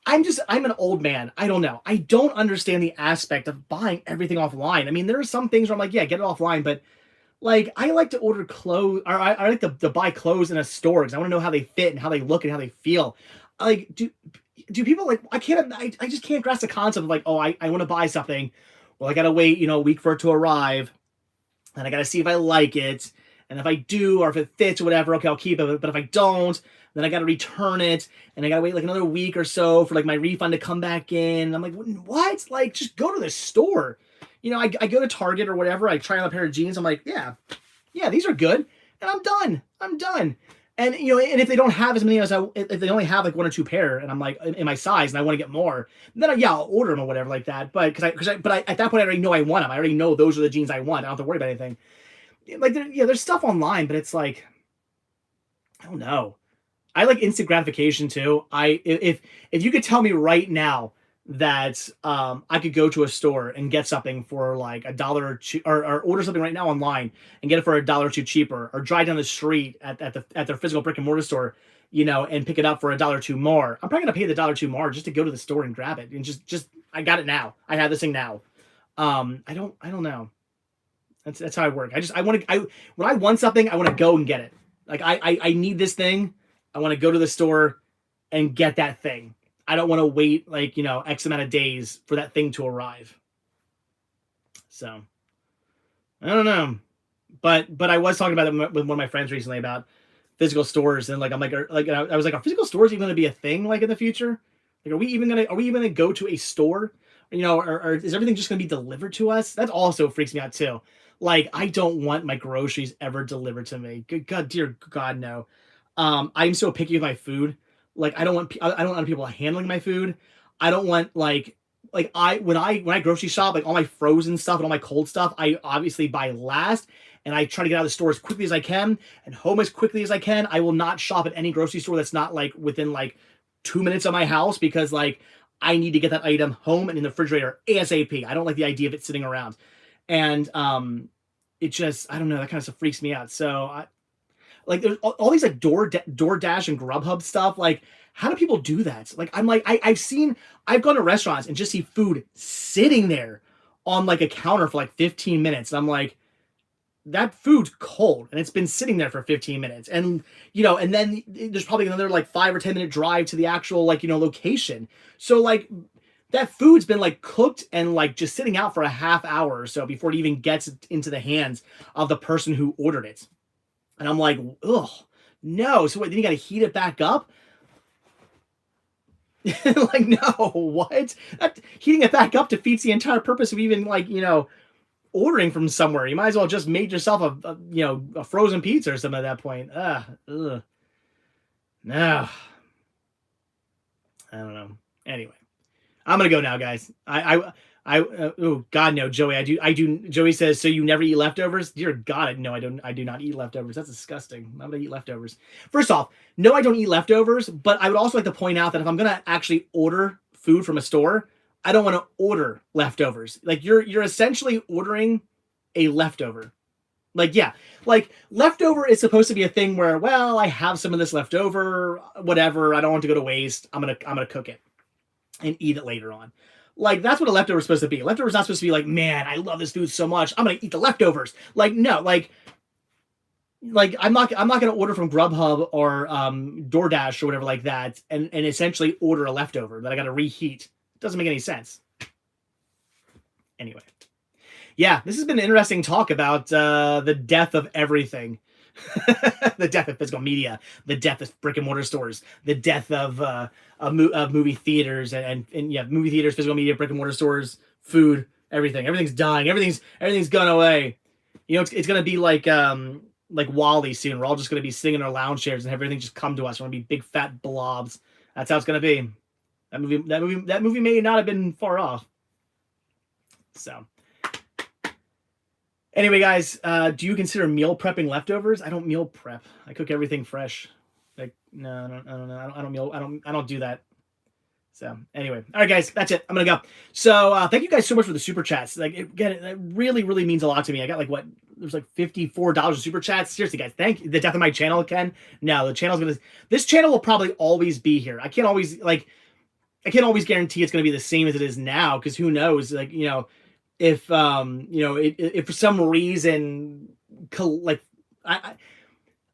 I'm an old man. I don't know. I don't understand the aspect of buying everything offline. I mean, there are some things where I'm like, yeah, get it offline. But like, I like to order clothes, or I like to buy clothes in a store because I want to know how they fit and how they look and how they feel. Like, do people like, I just can't grasp the concept of like, oh, I want to buy something. Well, I got to wait, a week for it to arrive. And I got to see if I like it. And if I do, or if it fits or whatever, okay, I'll keep it. But if I don't, then I got to return it. And I got to wait like another week or so for like my refund to come back in. And I'm like, what? Like, just go to the store. I go to Target or whatever. I try on a pair of jeans. I'm like, yeah, these are good. and I'm done. I'm done. And you know, and if they don't have as many as if they only have like 1 or 2 pair, and I'm like in my size, and I want to get more, then yeah, I'll order them or whatever like that. But at that point I already know I want them. I already know those are the jeans I want. I don't have to worry about anything. Like there's stuff online, but it's like, I don't know. I like instant gratification too. If you could tell me right now that I could go to a store and get something for like $1 or $2, or order something right now online and get it for $1 or $2 cheaper, or drive down the street at their physical brick and mortar store, you know, and pick it up for $1 or $2 more, I'm probably gonna pay the $1 or $2 more just to go to the store and grab it and just I got it now. I have this thing now. I don't know. That's how I work. When I want something, I want to go and get it. Like I need this thing. I want to go to the store and get that thing. I don't want to wait like, you know, X amount of days for that thing to arrive. So I don't know, but I was talking about it with one of my friends recently about physical stores, and like I was like, are physical stores even going to be a thing like in the future? Like, are we even gonna go to a store? You know, or is everything just going to be delivered to us? That also freaks me out too. Like, I don't want my groceries ever delivered to me. Good God, dear God, no. I'm so picky with my food. Like, I don't want people handling my food. I don't want like when I grocery shop, like all my frozen stuff and all my cold stuff, I obviously buy last, and I try to get out of the store as quickly as I can and home as quickly as I can. I will not shop at any grocery store that's not like within like 2 minutes of my house, because like I need to get that item home and in the refrigerator ASAP. I don't like the idea of it sitting around. And it just, I don't know, that kind of stuff freaks me out. So like there's all these like DoorDash and Grubhub stuff. Like, how do people do that? Like, I'm like, I've gone to restaurants and just see food sitting there on like a counter for like 15 minutes. And I'm like, that food's cold and it's been sitting there for 15 minutes. And, you know, and then there's probably another like 5 or 10 minute drive to the actual, like, you know, location. So like that food's been like cooked and like just sitting out for a half hour or so before it even gets into the hands of the person who ordered it. And I'm like, ugh, no. So wait, then you got to heat it back up? Like, no, what? Heating it back up defeats the entire purpose of even, like, you know, ordering from somewhere. You might as well just made yourself a frozen pizza or something at that point. Ugh. No. I don't know. Anyway, I'm gonna go now, guys. Oh God, no, Joey. I do. Joey says, so you never eat leftovers? Dear God, no, I don't. I do not eat leftovers. That's disgusting. I'm gonna eat leftovers. First off, no, I don't eat leftovers. But I would also like to point out that if I'm gonna actually order food from a store, I don't want to order leftovers. Like, you're essentially ordering a leftover. Like, yeah, like leftover is supposed to be a thing where, well, I have some of this left over, whatever. I don't want to go to waste. I'm gonna cook it and eat it later on. Like, that's what a leftover is supposed to be. A leftover is not supposed to be like, man, I love this food so much, I'm gonna eat the leftovers. Like, no, like I'm not gonna order from Grubhub or DoorDash or whatever like that, and essentially order a leftover that I gotta reheat. It doesn't make any sense. Anyway, yeah, this has been an interesting talk about the death of everything. The death of physical media, the death of brick and mortar stores, the death of movie theaters, and yeah, movie theaters, physical media, brick and mortar stores, food, everything. Everything's dying. Everything's gone away. You know, it's gonna be like WALL-E soon. We're all just gonna be sitting in our lounge chairs and have everything just come to us. We're gonna be big fat blobs. That's how it's gonna be. That movie may not have been far off. So. Anyway, guys, do you consider meal prepping leftovers? I don't meal prep. I cook everything fresh. Like, no, I don't do that. So anyway, all right, guys, that's it. I'm gonna go. So thank you guys so much for the super chats. Like, again, it really, really means a lot to me. I got like there's like $54 of super chats. Seriously, guys, thank you. The death of my channel, Ken. No, this channel will probably always be here. I can't always guarantee it's gonna be the same as it is now, because who knows? Like, you know. If if for some reason, like, I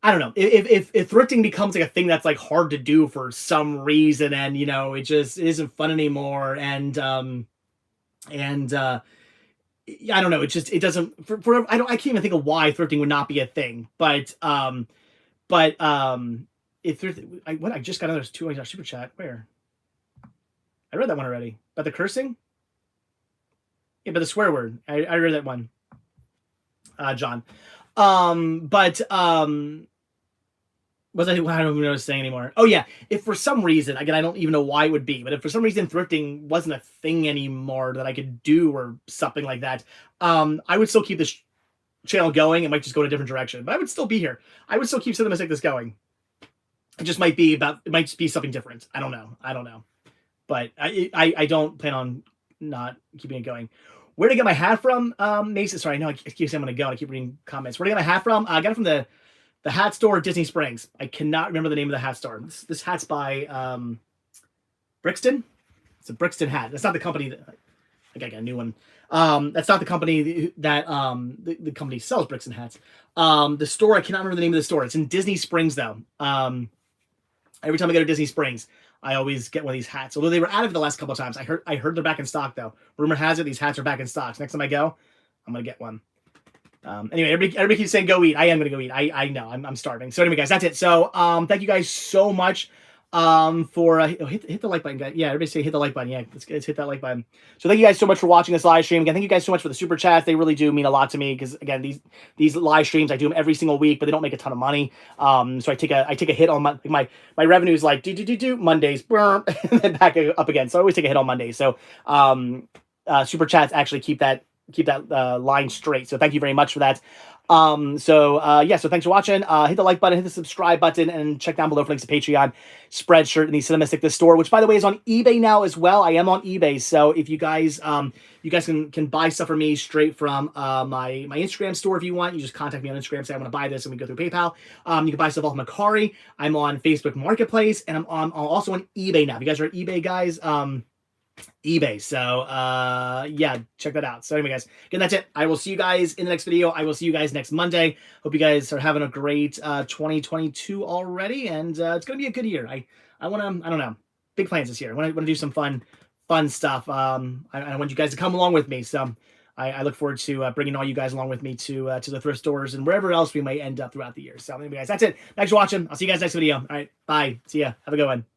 don't know, if thrifting becomes like a thing that's like hard to do for some reason, and you know, it isn't fun anymore, and I don't know, it doesn't I can't even think of why thrifting would not be a thing, but if I just got another $2 super chat. Where? I read that one already. About the cursing. Yeah, but the swear word. I read that one, John. Was I don't even know what I was saying anymore. Oh yeah, if for some reason, again, I don't even know why it would be, but if for some reason thrifting wasn't a thing anymore that I could do or something like that, I would still keep this channel going. It might just go in a different direction, but I would still be here. I would still keep Cinematic this going. It just might be about, it might just be something different. I don't know. But I don't plan on not keeping it going. Where did I get my hat from? Mason, sorry, I know I keep saying I'm going to go. I keep reading comments. Where did I get my hat from? I got it from the hat store at Disney Springs. I cannot remember the name of the hat store. This hat's by Brixton. It's a Brixton hat. That's not the company that, I think I got a new one. That's not the company that the company sells Brixton hats. The store, I cannot remember the name of the store. It's in Disney Springs though. Every time I go to Disney Springs, I always get one of these hats. Although they were out of it the last couple of times. I heard they're back in stock though. Rumor has it these hats are back in stock. So next time I go, I'm gonna get one. Anyway, everybody keeps saying go eat. I am gonna go eat. I know I'm starving. So anyway, guys, that's it. So thank you guys so much for hit the like button, guys. Yeah, everybody say hit the like button. Yeah, let's hit that like button. So thank you guys so much for watching this live stream. Again, thank you guys so much for the super chats. They really do mean a lot to me because again, these live streams I do them every single week, but they don't make a ton of money. So I take a hit on my revenue is like do Mondays, and then back up again. So I always take a hit on Mondays. So super chats actually keep that line straight. So thank you very much for that. So thanks for watching. Hit the like button, hit the subscribe button, and check down below for links to Patreon, Spreadshirt, and the Cinemastic the store, which by the way is on eBay now as well. I am on eBay, so if you guys can buy stuff from me straight from my Instagram store if you want. You just contact me on Instagram, say I want to buy this, and we go through PayPal. You can buy stuff off Mercari. I'm on Facebook Marketplace, and I'm also on eBay now. If you guys are eBay guys, eBay. So yeah, check that out. So anyway, guys, again, that's it. I will see you guys in the next video. I will see you guys next Monday. Hope you guys are having a great 2022 already, and it's gonna be a good year. I don't know, big plans this year. I want to do some fun stuff. I want you guys to come along with me. So I look forward to bringing all you guys along with me to the thrift stores and wherever else we may end up throughout the year. So anyway, guys, that's it. Thanks for watching. I'll see you guys next video. All right, bye. See ya. Have a good one.